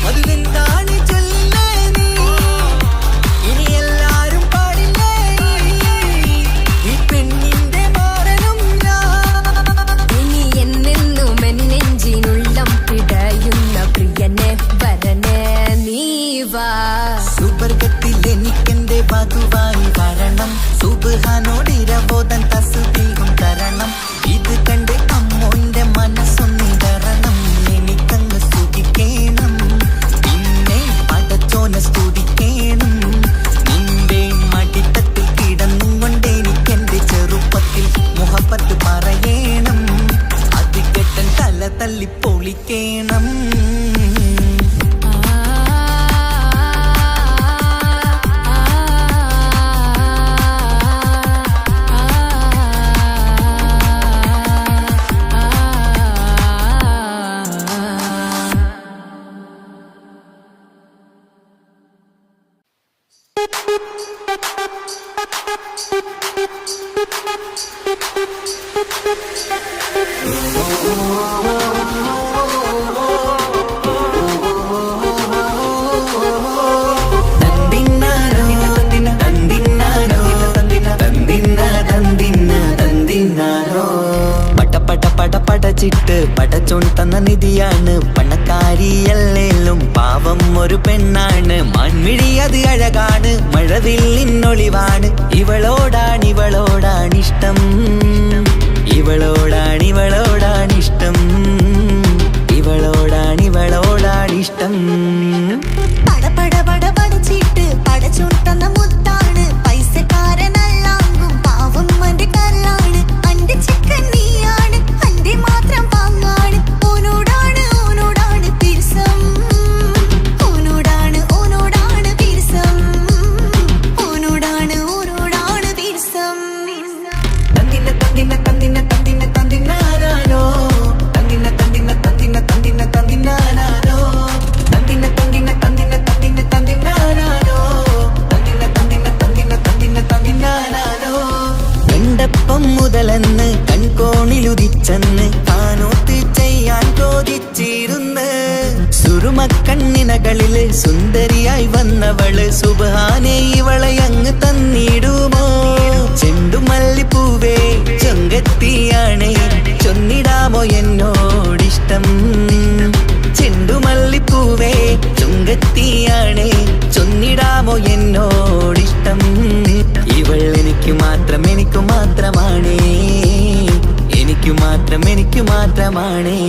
മധുവെന്താണ് ചൊല്ലേ നീ. ഇനി എല്ലാരും പാടില്ലേ ഈ പെണ്ണിന്റെ മാറനും ഞാൻ.
ഇനി എന്നെന്നും എൻ നെഞ്ചിനുള്ളം പിടയുന്ന പ്രിയനെ വരനെ നീ വാ.
സുബർഗത്തിൽ എനിക്കെന്റെ വധുവായി വരണം, സുബ്ഹാനോടിരവോദാൻ തസ്ബീഹും തരണം. പടച്ചിട്ട് പടച്ചോൻ തന്ന നിധിയാണ് പണക്കാരിയല്ലേലും പാവം ഒരു പെണ്ണാണ് മാൻമിഴി അത് അഴകാണ് മഴവില്ലിന്നൊളിവാണ് ഇവളോടാണിഷ്ടം ഇവളോടാണിഷ്ടം ഇവളോടാണിഷ്ടം
പടച്ചിട്ട് പടച്ചോൻ തന്ന മുത്താണ് പൈസക്കാരനല്ലാങ്കും പാവം അന്റെ കല്ലാണ് അന്റെ ചിക്കൻ നീയാണ് അന്റെ മാത്രം പാങ്ങാണ് ഓനോടാണ് തീർസം ഓനോടാണ് തീർസം ഓനോടാണ് തീർസം
തന്തിനാനോ എണ്ടപ്പം മുതലെന്ന് കൺകോണിലുദിച്ചെന്ന് താനോത്ത് ചെയ്യാൻ ചോദിച്ചിരുന്ന് സുറുമക്കണ്ണിനകളില് സുന്ദരിയായി വന്നവള് സുബ്ഹാനേ ഇവളെ അങ്ങ് തന്നിടുമോ ചെണ്ടുമല്ലിപ്പൂവേ ചൊങ്കത്തിയാണേ ചൊന്നിടാമോ എന്നോടിഷ്ടം ചെണ്ടുമല്ലിപ്പൂവേ ചുങ്കത്തിയാണേ ചൊന്നിടാമോ എന്നോടിഷ്ടം ഇവൾ എനിക്ക് മാത്രമാണേ എനിക്ക് മാത്രമാണേ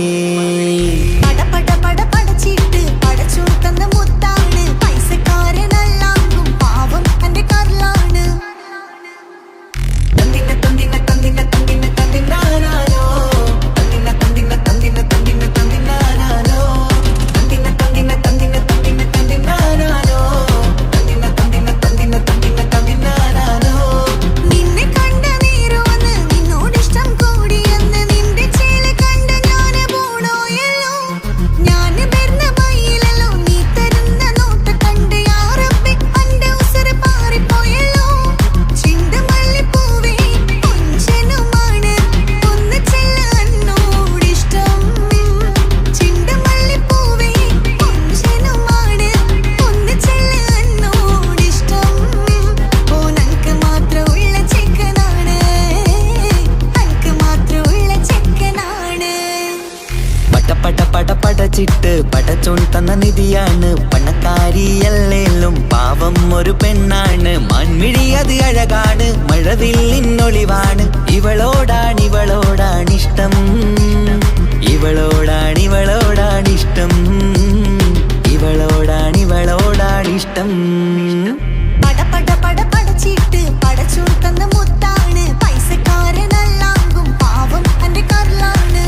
പടച്ചിട്ട് പടച്ചോൻ തന്ന മുത്താണ് പൈസക്കാരനല്ലാങ്കും പാവം അന്റെ കല്ലാണ് നിന്നെ കണ്ട നേരോന്ന് നിന്നോടിഷ്ടം കൂടിയെന്ന് നിന്റെ ചേല് കണ്ട ഞാന് പോണോയല്ലോ ഞാന് വരുന്ന മയിലല്ലോ നീ തരുന്ന നോട്ട് കണ്ട് യാ റബ്ബി അന്റെ ഉസറ് പാറിപ്പോയല്ലോ ചിന്തമല്ലിപ്പൂവേ കൊഞ്ചനുമാണ് ഒന്ന് ചെല്ല എന്നോടിഷ്ടം ചിന്തമല്ലിപ്പൂവേ കൊഞ്ചനുമാണ് ഒന്ന് ചെല്ല എന്നോടിഷ്ടം ഓനക്ക് മാത്രമുള്ള ചെക്കനാണ് അനക്ക് മാത്രമുള്ള ചെക്കനാണ്
പടച്ചിട്ട് പടച്ചോൻ തന്ന നിധിയാണ് പണക്കാരിയല്ലേലും പാവം ഒരു പെണ്ണാണ് മാൻമിഴി അത് അഴകാണ് മഴവില്ലിന്നൊളിവാണ് ഇവളോടാണിഷ്ടം ഇവളോടാണിഷ്ടം ഇവളോടാണിഷ്ടം
പടച്ചിട്ട് പടച്ചോൻ തന്ന മുത്താണ് പൈസക്കാരനല്ലാങ്കും പാവം അന്റെ കല്ലാണ്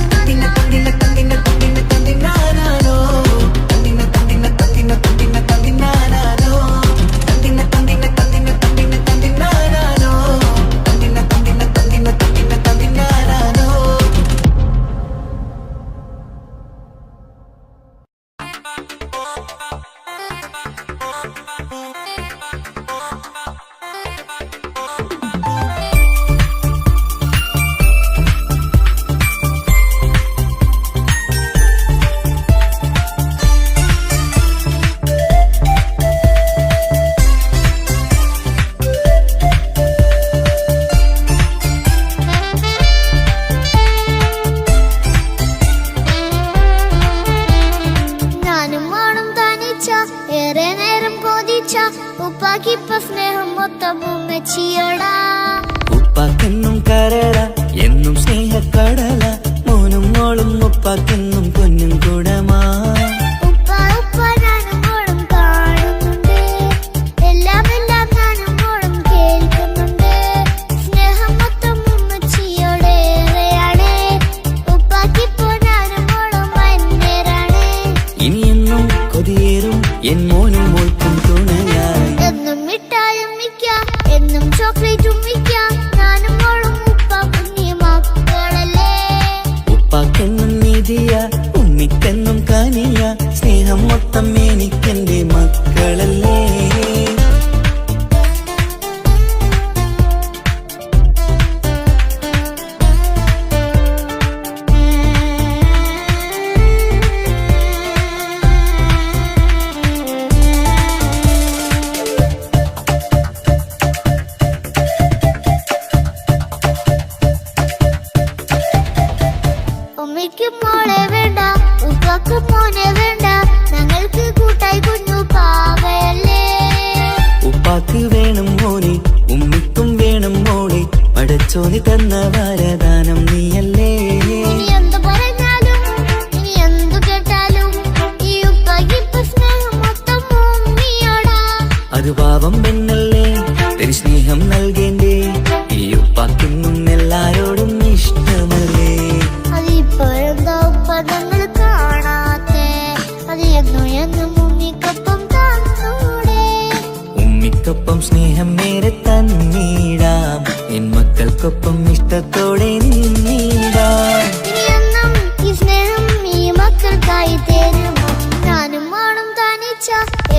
ഉപ്പാക്കിപ്പ സ്നേഹം മൊത്തം ഉമ്മച്ചിയോടാ
ഉപ്പാക്കെന്നും കരട എന്നും സ്നേഹക്കടല മോനും മോളും ഉപ്പാക്കെന്നും പൊന്നും കൂടമാ
ഉപ്പ ഞാനും മോളും കാണുന്നുണ്ട് എല്ലാം ഞാനും മോളും കേൾക്കുന്നുണ്ട് സ്നേഹം മൊത്തം ഉമ്മച്ചിയോടേറെയാണ് ഉപ്പാക്കിപ്പോ ഞാനും മോളും വന്നേരാണ്
ഇനിയെന്നും കൊതിയേറും എൻ മോനും മോൾക്കും തുണയായി
എന്നും മിഠായും മിക്ക എന്നും ചോക്ലേറ്റ് ഉമ്മിക്കും മോളെ വേണ്ട ഉപ്പാക്കും മോനെ വേണ്ട ഞങ്ങൾക്ക് കൂട്ടായി കുഞ്ഞു പാവയല്ലേ
ഉപ്പാക്ക് വേണം മോനെ ഉമ്മിക്കും വേണം മോളെ പടച്ചോനി തന്ന വരദാനം നീയല്ലേ
ഇനി എന്ത് പറഞ്ഞാലും ഇനി എന്തു കേട്ടാലും ഈ ഉപ്പാക്ക് ഇപ്പൊ സ്നേഹം മൊത്തം ഉമ്മിയോടാ
അത് പാവം പെണ്ണല്ലേ തരി സ്നേഹം നൽകേണ്ടേ ഈ ഉപ്പാക്കിന്നും എല്ലാരോടും ഇഷ്ടമല്ലേ
അതിപ്പോഴെന്താ ഉപ്പ ഞങ്ങൾ കാണാത്തെ അത് എന്നും എന്നും ഉമ്മിക്കൊപ്പം തന്നൂടെ
ഉമ്മിക്കൊപ്പം സ്നേഹം നേരെ തന്നീടാം എൻ മക്കൾക്കൊപ്പം ഇഷ്ടത്തോടെ നിന്നീടാം
ഇനി എന്നും ഈ സ്നേഹം ഈ മക്കൾക്കായി തരുമോ ഞാനും മോളും താനിച്ച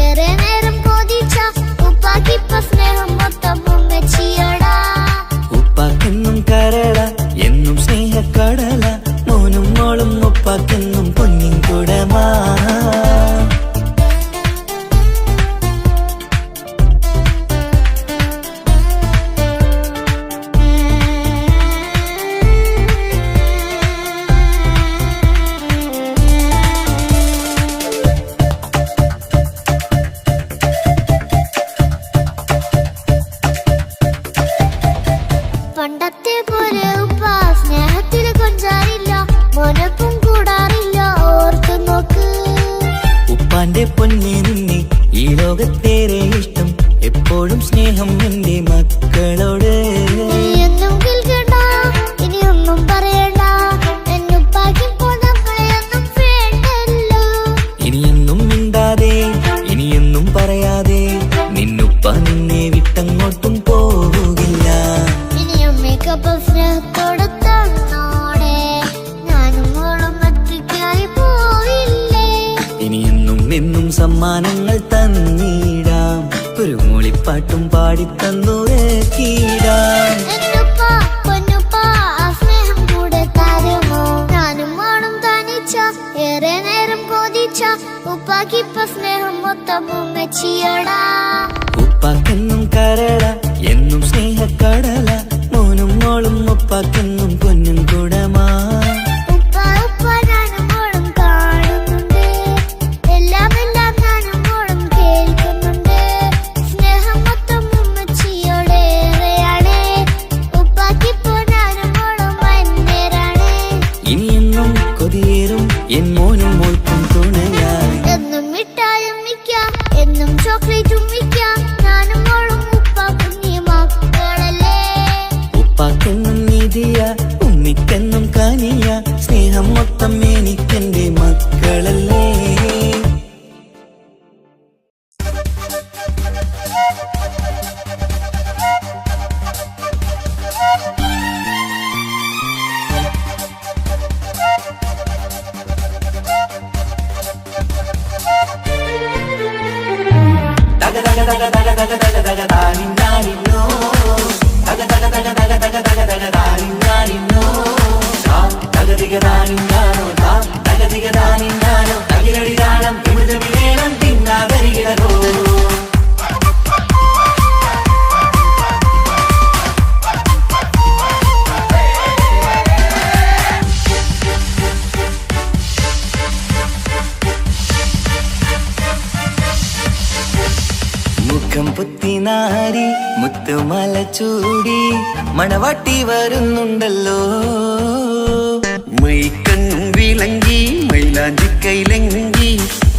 ഏറെ നേരം കൊതിച്ച ഉപ്പാക്കിപ്പ സ്നേഹം മൊത്തം ഉമ്മച്ചിയോടാ
ഉപ്പാക്കെന്നും കരള എന്നും സ്നേഹക്കടല മോനും മോളും ഉപ്പാക്കെന്നും പൊന്നിൻ കുടമാ
പണ്ടത്തെ പോലെ ഉപ്പ സ്നേഹത്തിൽ കൊഞ്ചാറില്ല മോനൊപ്പം കൂടാറില്ല ഓർത്തു നോക്ക്
ഉപ്പാന്റെ പൊന്നെ നിന്നെ ഈ ലോകത്തേറെ ഇഷ്ടം എപ്പോഴും സ്നേഹം എന്റെ മക്കളോട്
ഇനി എന്നും കേൾക്കണ്ട ഇനി ഒന്നും പറയണ്ട എന്നുപ്പാക്കിപ്പോ നമ്മളെയൊന്നും വേണ്ടല്ലോ
ഇനിയെന്നും മിണ്ടാതെ ഇനിയെന്നും പറയാതെ നിന്നുപ്പ നിന്നെ വിട്ടങ്ങോട്ടും പോകില്ല
ഇനി അമ്മയ്ക്കൊപ്പം സ്നേഹത്തോടെ തന്നോടെ ഞാനും മോളും ഒറ്റയ്ക്കായി പോവില്ലേ
ഇനിയെന്നും എന്നും സമ്മാനങ്ങൾ തന്നീടാം ഒരു മൂളിപ്പാട്ടും പാടിത്തന്നുറക്കീടാം
എന്നുപ്പ പൊന്നുപ്പ ആ സ്നേഹം കൂടെ തരുമോ ഞാനും മോളും താനിച്ച ഏറെ നേരം കൊതിച്ച ഉപ്പാക്കിപ്പ സ്നേഹം മൊത്തം ഉമ്മച്ചിയോടാ
ഉപ്പാക്കെന്നും കരള എന്നും സ്നേഹക്കടല മോനും മോളും ഉപ്പാക്കെന്നും പൊന്നും കുടമാ
ഉപ്പ ഉപ്പ ഞാനും മോളും കാണുന്നുണ്ട് എല്ലാം എല്ലാം ഞാനും മോളും കേൾക്കുന്നുണ്ട് സ്നേഹം മൊത്തം ഉമ്മച്ചിയോടേറെയാണ് ഉപ്പാക്കിപ്പോ ഞാനും മോളും വന്നേരാണ്
ഇനിയെന്നും കൊതിയേറും എൻ മോനും മോൾക്കും തുണയായി
എന്നും മിഠായും മിക്കാം എന്നും ചോക്ലേറ്റും മിക്കാം ഞാനും മോളും ഉപ്പാക്കും നീ മക്കളല്ലേ
ഉപ്പാക്കെന്നും നീതിയ ഉമ്മിക്കെന്നും കാനിയ സ്നേഹം മൊത്തം എനിക്കെന്റെ മക്കളല്ലേ മുഖം പുത്തിനാരി മുത്തുമല ചൂടി മണവാട്ടി വരുന്നുണ്ടല്ലോ
മൈക്കണ്ണും വിളങ്ങി മൈലാഞ്ചി കൈലങ്ങി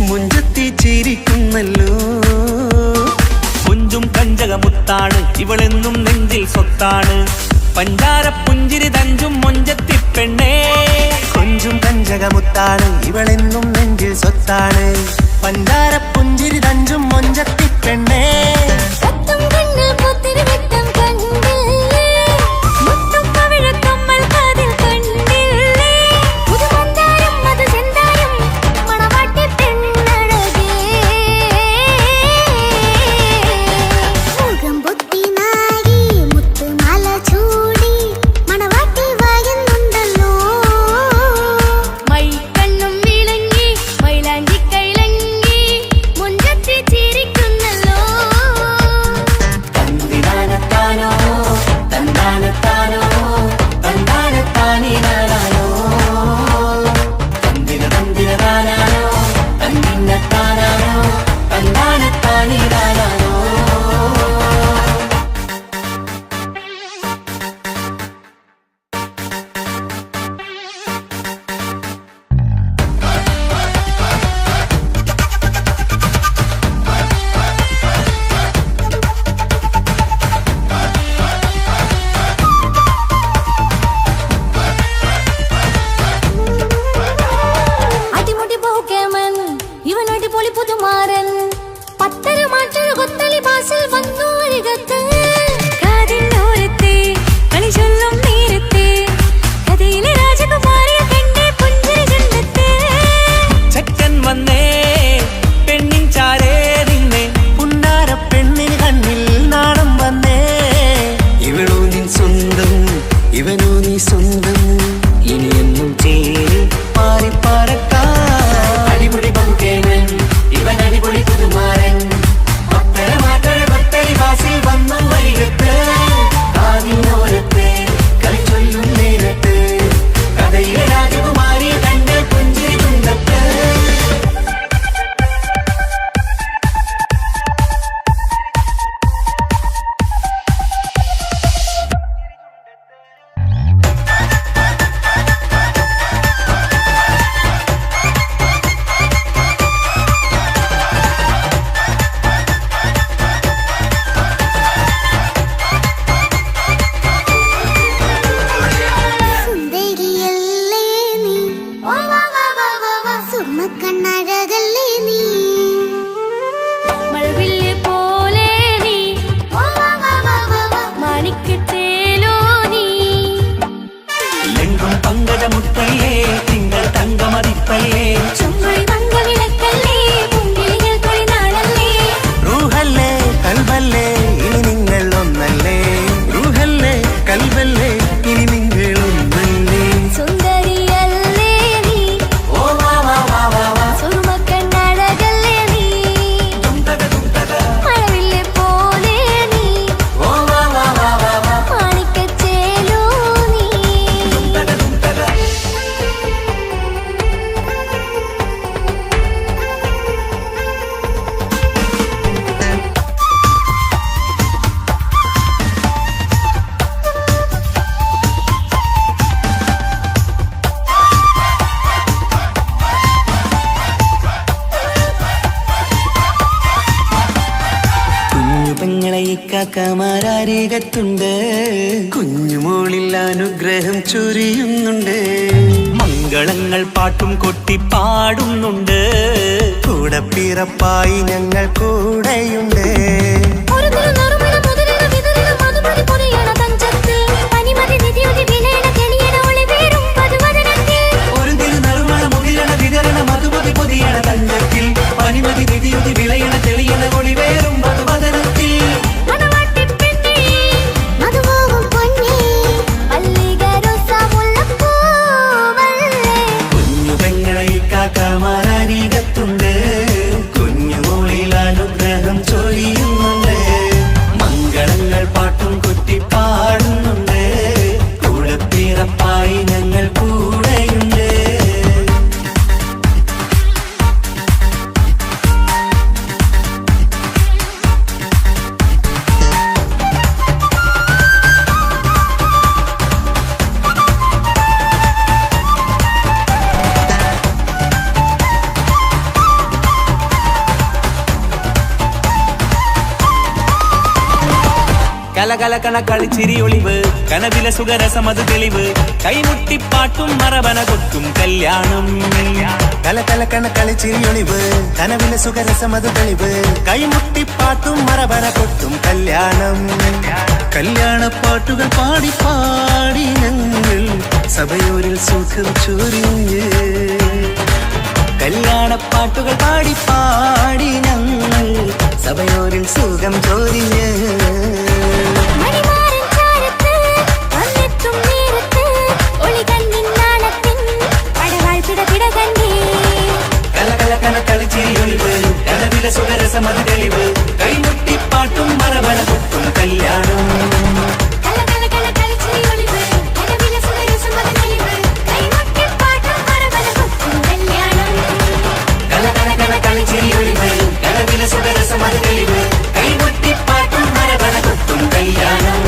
മുഞ്ചത്തി ചിരിക്കുന്നല്ലോ
കുഞ്ചും കഞ്ചകമുത്താണ് ഇവളെന്നും നെഞ്ചിൽ സ്വത്താണ് പഞ്ചാര പുഞ്ചിരി തഞ്ചും മൊഞ്ചത്തി പെണ്ണേ
കൊഞ്ചും കഞ്ചകമുത്താണ് ഇവളെന്നും നെഞ്ചിൽ സ്വത്താണ് പഞ്ചാര പുഞ്ചിരി തഞ്ചും മൊഞ്ചത്തി പെണ്ണേ
കത്തും കണ്ണിൽ പുത്തിരി വെട്ടം കണ്ടില്ലേ മുത്തും പവിഴക്കമ്മൽ കാതിൽ കണ്ടില്ലേ പുതുമന്ദാരം മധുചന്ദാരം മണവാട്ടി പെണ്ണഴകേ
മുഖം പൊത്തി നാരി മുത്തുമാല ചൂടി മണവാട്ടി വരുന്നുണ്ടല്ലോ
മൈക്കണ്ണും വിളങ്ങി മൈലാഞ്ചി കൈലങ്ങി മുഞ്ചത്തി ചിരിക്കുന്നല്ലോ
സ്വന്തം
ഇനിയെന്നും ചേരി
പാറി പറക്കാൻ
അടിപൊളി പങ്കുകേവൻ ഇവൻ അടിപൊളി പുതുമാരൻ
ഭക്തരി വാസിൽ വന്നു വരികത്ത് കാവിനോരത്ത് കളി ചൊല്ലും നേരത്ത് കഥയിലെ രാജകുമാരി തന്റെ പുഞ്ചിരി തുണ്ടത്ത്
സുന്ദരിയല്ലേ നീ സുമ്മക്കണ്ണഴകല്ലേ നീ
മഴവില്ല് പോലെ നീ മാണിക്കത്തേലോ നീ
എങ്കും പങ്കജമുത്തല്ലേ തിങ്കൾ തങ്കമതിപ്പല്ലേ
ചുമഴി മംഗവിളക്കല്ലേ പൂങ്കിളികൾ തൊഴിനാളല്ലേ
റൂഹല്ലേ കൽബല്ലേ ഇനി നിങ്ങൾ ഒന്നല്ലേ റൂഹല്ലേ കൽബല്ലേ ഇനി നിങ്ങൾ ഒന്നല്ലേ
സുന്ദരിയല്ലേ നീ സുറുമക്കണ്ണഴകല്ലേ നീ മഴവില്ല് പോലെ നീ മാണിക്കച്ചേലോ നീ
കുഞ്ഞു പെങ്ങളെ ഇക്കാക്കമാരാരികത്തുണ്ട് കുഞ്ഞുമോളിൽ അനുഗ്രഹം ചൊരിയുന്നുണ്ട്
മംഗളങ്ങൾ പാട്ടും കൊട്ടി പാടുന്നുണ്ട്
കൂടെ പിറപ്പായി ഞങ്ങൾ കൂടെയുണ്ട്
ഒരു നറുമണ മുതിരണ വിതരണ മധുമതി പൊരിയണ തഞ്ചത്തിൽ പനിമതി നിധിയുതി വിലയണ തെളിയണ ഒളിവേറും പതുവദനത്തിൽ
ഒരു തിരുനറുമണ മുതിരണ വിതരണ മധുമതി പൊതിയണ തഞ്ചത്തിൽ പനിമതി നിധിയുതി വിളയണ തെളിയണ ഒളിവേറും മധുവദനത്തിൽ
മണവാട്ടിപ്പെണ്ണേ
മധുപോകും പൊന്നേ മല്ലികരൊസമുല്ലപ്പൂവല്ലേ
കുഞ്ഞു പെങ്ങളെ ഇക്കാക്കമാരാരികത്തുണ്ട് കുഞ്ഞുമോളിൽ അനുഗ്രഹം ചൊരിയുന്നുണ്ട് മംഗളങ്ങൾ പാട്ടും കൊട്ടി പാടുന്നുണ്ട് കൂടെ പിറപ്പായി ഞങ്ങൾ കൂടെയുണ്ട്
കലകലകണ കളിച്ചിരി ഒളിവ് കനവില സുഖരസമത് തെളിവ് കൈമുട്ടിപ്പാട്ടും മറവന കൊട്ടും കല്യാണം
കലകലക്കണ കളിച്ചിരിയൊളിവ് കനവിലെ സുഖരസമത് തെളിവ് കൈമുട്ടിപ്പാട്ടും മറവന കൊട്ടും കല്യാണം കല്യാണപ്പാട്ടുകൾ പാടി പാടി ഞങ്ങൾ സഭയോരിൽ സുഖം ചൊരിഞ്ഞ് കല്യാണപ്പാട്ടുകൾ പാടി പാടി ഞങ്ങൾ സഭയോരിൽ സുഖം ചൊരിഞ്ഞ്
മണിമാരൻ ചാരത്ത് വന്നെത്തും നേരത്ത് ഒളികണ്ണിൻ നാളത്തിൻ പടവാൾ പിടപിട കണ്ടേ
കലകലകണ കളിച്ചിരിയൊളിവ് കനവില സുഖരസമത് തെളിവ് കൈമുട്ടിപ്പാട്ടും മറവന കൊട്ടും കല്യാണം
കലകലകണ കളിച്ചിരി ഒളിവ് കനവില സുഖരസമത് തെളിവ് കൈമുട്ടിപ്പാട്ടും മറവന കൊട്ടും കല്യാണം
കലകലകണ കളിച്ചിരിയൊളിവ് കനവില സുഖരസമത് തെളിവ് കൈമുട്ടിപ്പാട്ടും മറവന കൊട്ടും കല്യാണം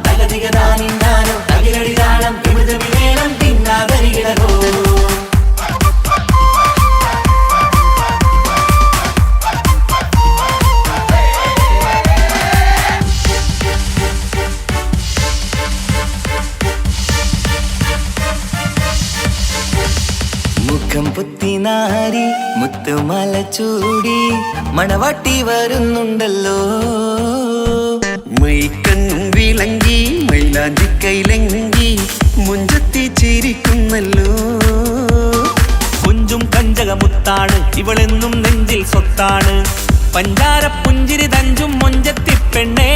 തകതികതാനിന്നാനോ തകിലടി താളം വിമൃത വിവേളം തിന്നാതരികിടകോ
മുഖം പുത്തിനാരി മുത്തുമല ചൂടി മണവാട്ടി വരുന്നുണ്ടല്ലോ മൈക്കണ്ണും വിളങ്ങി മൈലാഞ്ചി കൈലങ്ങി മുഞ്ചത്തി ചിരിക്കുന്നല്ലോ
കുഞ്ചും കഞ്ചകമുത്താണ് ഇവളെന്നും നെഞ്ചിൽ സ്വത്താണ് പഞ്ചാര പുഞ്ചിരി തഞ്ചും മൊഞ്ചത്തി പെണ്ണേ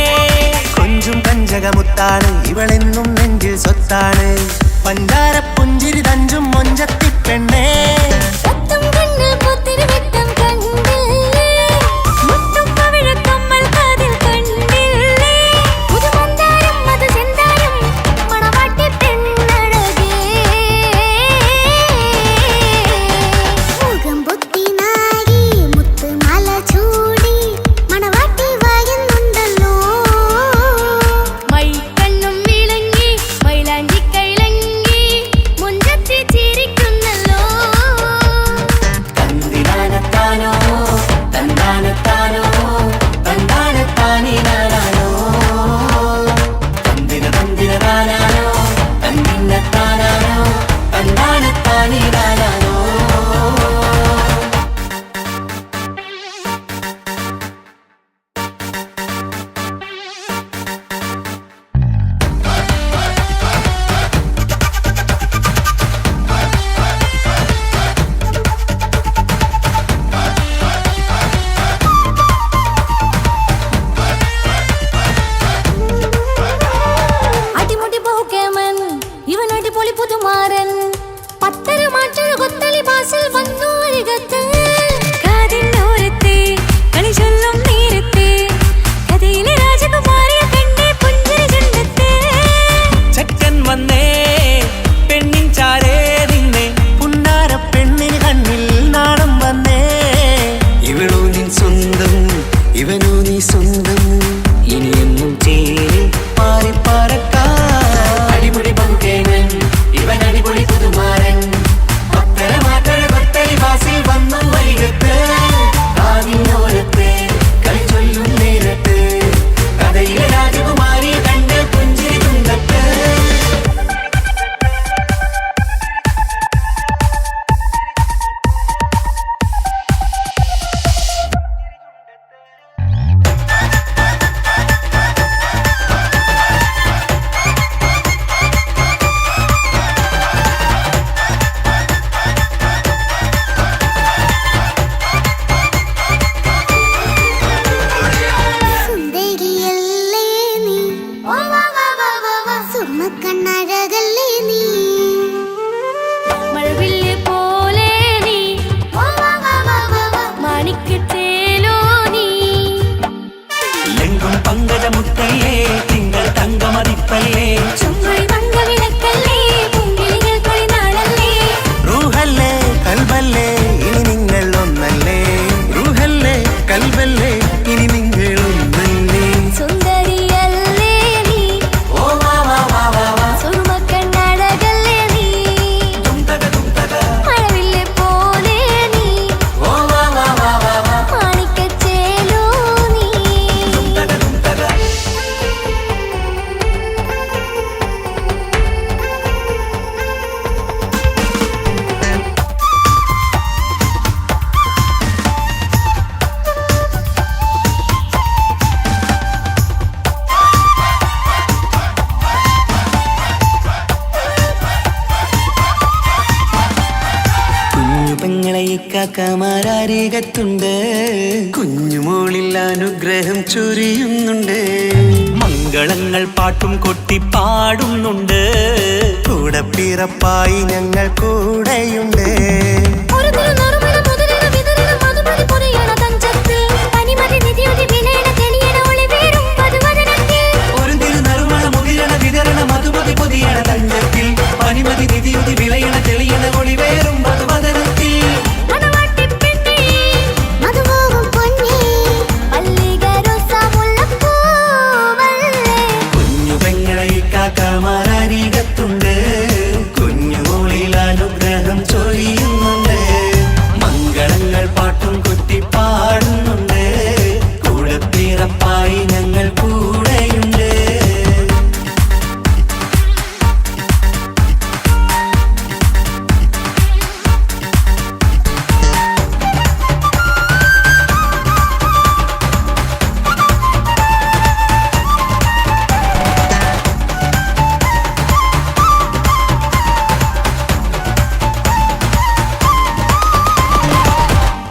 കൊഞ്ചും കഞ്ചകമുത്താണ് ഇവളെന്നും നെഞ്ചിൽ സ്വത്താണ് പഞ്ചാര പുഞ്ചിരി തഞ്ചും മൊഞ്ചത്തി പെണ്ണേ
പത്തും കണ്ണിൽ പുത്തിരി വെട്ടം കണ്ടില്ലേ മുത്തും പവിഴക്കമ്മൽ കാതിൽ കണ്ടില്ലേ പുതുമന്ദാരം അത് ചെന്താരം മണവാട്ടി പെണ്ണഴകേ
മുഖം പൊത്തി നാരി മുത്തുമാല ചൂടി മണവാട്ടി വായുന്നുണ്ടല്ലോ
മൈക്കണ്ണും വിളങ്ങി മൈലാഞ്ചി കൈലങ്ങി മുഞ്ചത്തി ചിരിക്കുന്നല്ലോ
തന്തിനാനത്താനോ തന്താനത്താനോ തന്താനത്താനിനാനോ തന്തിന തന്തിനാനോ തന്നിന്നത്താനോ തന്താനത്താനിനാനോ
അടിമുടി പോകേമൻ ഇവൻ അടിപൊളി പുതുമാരൻ പത്തര മാറ്റൊരു കൊത്തലി ബാസിൽ വന്നു അരികത്ത് കാതിന്നോരത്തെ കളി ചൊല്ലും നേരത്തെ കഥയിലെ രാജകുമാരിയ പെണ്ണെ പുഞ്ചിരി ചുണ്ടത്തെ
ചെക്കൻ വന്നേ പെണ്ണിൻ ചാരേ നിന്നെ
പുന്നാര പെണ്ണിന് കണ്ണിൽ നാണം വന്നേ ഇവളോ നിൻ സ്വന്തം ഇവനോ നീ സ്വന്തം ഇനിയെന്നും ചേരി പാറി പറക്കാൻ അടിപൊളി പങ്കുകേനൻ ഇവൻ അടിപൊളി പുതുമാരൻ പത്തര മാറ്റഴ കൊത്തലി ബാസിൽ വന്നു വൈകത്ത് ആദിനോരത്ത് കളി ചൊല്ലും നേരത്ത് കഥയിലെ രാജകുമാരിയെ കണ്ട് പുഞ്ചിരി തുണ്ടത്ത്
സുന്ദരിയല്ലേ നീ സുർമ്മക്കണ്ണഴകല്ലേ നീ
മഴവില്ല് പോലെ നീ മാണിക്കച്ചേലോ നീ
എങ്കും പങ്കജമുത്തല്ലേ തിങ്കൾ തങ്കമതിപ്പല്ലേ
ചുമഴി മംഗവിളക്കല്ലേ പൂങ്കിളികൾ തൊഴിനാളല്ലേ
റൂഹല്ലേ കൽബല്ലേ ഇനി നിങ്ങൾ ഒന്നല്ലേ റൂഹല്ലേ കൽബല്ലേ ഇനി നിങ്ങൾ ഒന്നല്ലേ
സുന്ദരിയല്ലേ നീ
ഓ വാ വാ വാ വാ വാ
സുറുമക്കണ്ണഴകല്ലേ നീ മഴവില്ല് പോലെ നീ
ഓ വാ വാ വാ വാ വാ
മാണിക്കച്ചേലോ നീ
കുഞ്ഞു പെങ്ങളെ ഇക്കാക്കമാരരികത്തുണ്ട് കുഞ്ഞുമോളിൽ അനുഗ്രഹം ചൊരിയുന്നുണ്ട്
മംഗളങ്ങൾ പാട്ടും കൊട്ടി പാടുന്നുണ്ട്
കൂടെ പിറപ്പായി ഞങ്ങൾ കൂടെയുണ്ട്
ഒരു തിരുനറുമണ മുതലിന വിതരണ മധുമതി പൊതിയണ തഞ്ചത്തിൽ പനിമതി നിധിയുതി വിലയണ തെളിയണ ഒളിവേറും പതുവദനത്തിൽ
ഒരു തിരുനറുമണ മുകിരണ വിതരണ മധുമതി പൊതിയണ തഞ്ചത്തിൽ പനിമതി നിധിയുതി വിളയണ തെളിയണ ഒളിവേറും മധുവദനത്തിൽ
മണവാട്ടി പെണ്ണേ
മധുപോകും പൊന്നേ
മല്ലികരോസ മുല്ലപ്പൂവല്ലേ
കുഞ്ഞു പെങ്ങളെ ഇക്കാക്കമാരരികത്തുണ്ട് കുഞ്ഞുമോളിൽ അനുഗ്രഹം ചൊരിയുന്നുണ്ട് മംഗളങ്ങൾ പാട്ടും കൊട്ടി പാടുന്നുണ്ട് കൂടെ പിറപ്പായി ഞങ്ങൾ കൂടെയുണ്ട്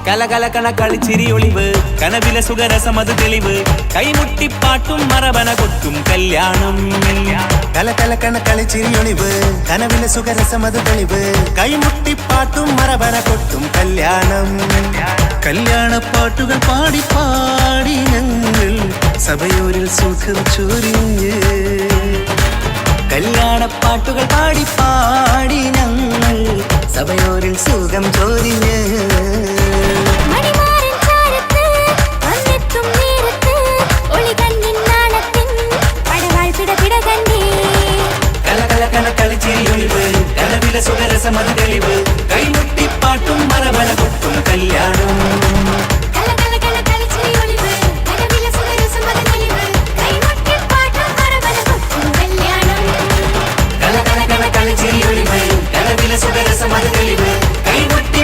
കലകലകണ കളിച്ചിരി ഒളിവ് കനവിലെ സുഖരസമത് തെളിവ് കൈമുട്ടിപ്പാട്ടും മറവന കൊട്ടും കല്യാണം
കലകലകണ കളിച്ചിരി ഒളിവ് കനവിലെ സുഖരസമത് തെളിവ് കൈമുട്ടിപ്പാട്ടും മറവന കൊട്ടും കല്യാണം കല്യാണപ്പാട്ടുകൾ പാടി പാടി ഞങ്ങൾ സഭയോരിൽ സുഖം ചൊരിഞ്ഞ് കല്യാണപ്പാട്ടുകൾ പാടി പാടി ഞങ്ങൾ സഭയോരിൽ സുഖം ചൊരിഞ്ഞ്
മണിമാരൻ ചാരത്ത് വന്നെത്തും നേരത്ത് ഒളികണ്ണിൻ നാളത്തിൻ പടവാൾ പിടപിട കണ്ടേ
കലകലകണ കളിച്ചിരി ഒളിവ് കനവിലെ സുഖരസമത് തെളിവ് കൈമുട്ടിപ്പാട്ടും മറവന കൊട്ടും കല്യാണം
കലകലകണ കളിച്ചിരി ഒളിവ് കനവിലെ സുഖരസമത് തെളിവ് കൈമുട്ടിപ്പാട്ടും മറവന കൊട്ടും കല്യാണം
കലകലകണ കളിച്ചിരി ഒളിവ് കനവിലെ സുഖരസമത് തെളിവ് കൈമുട്ടി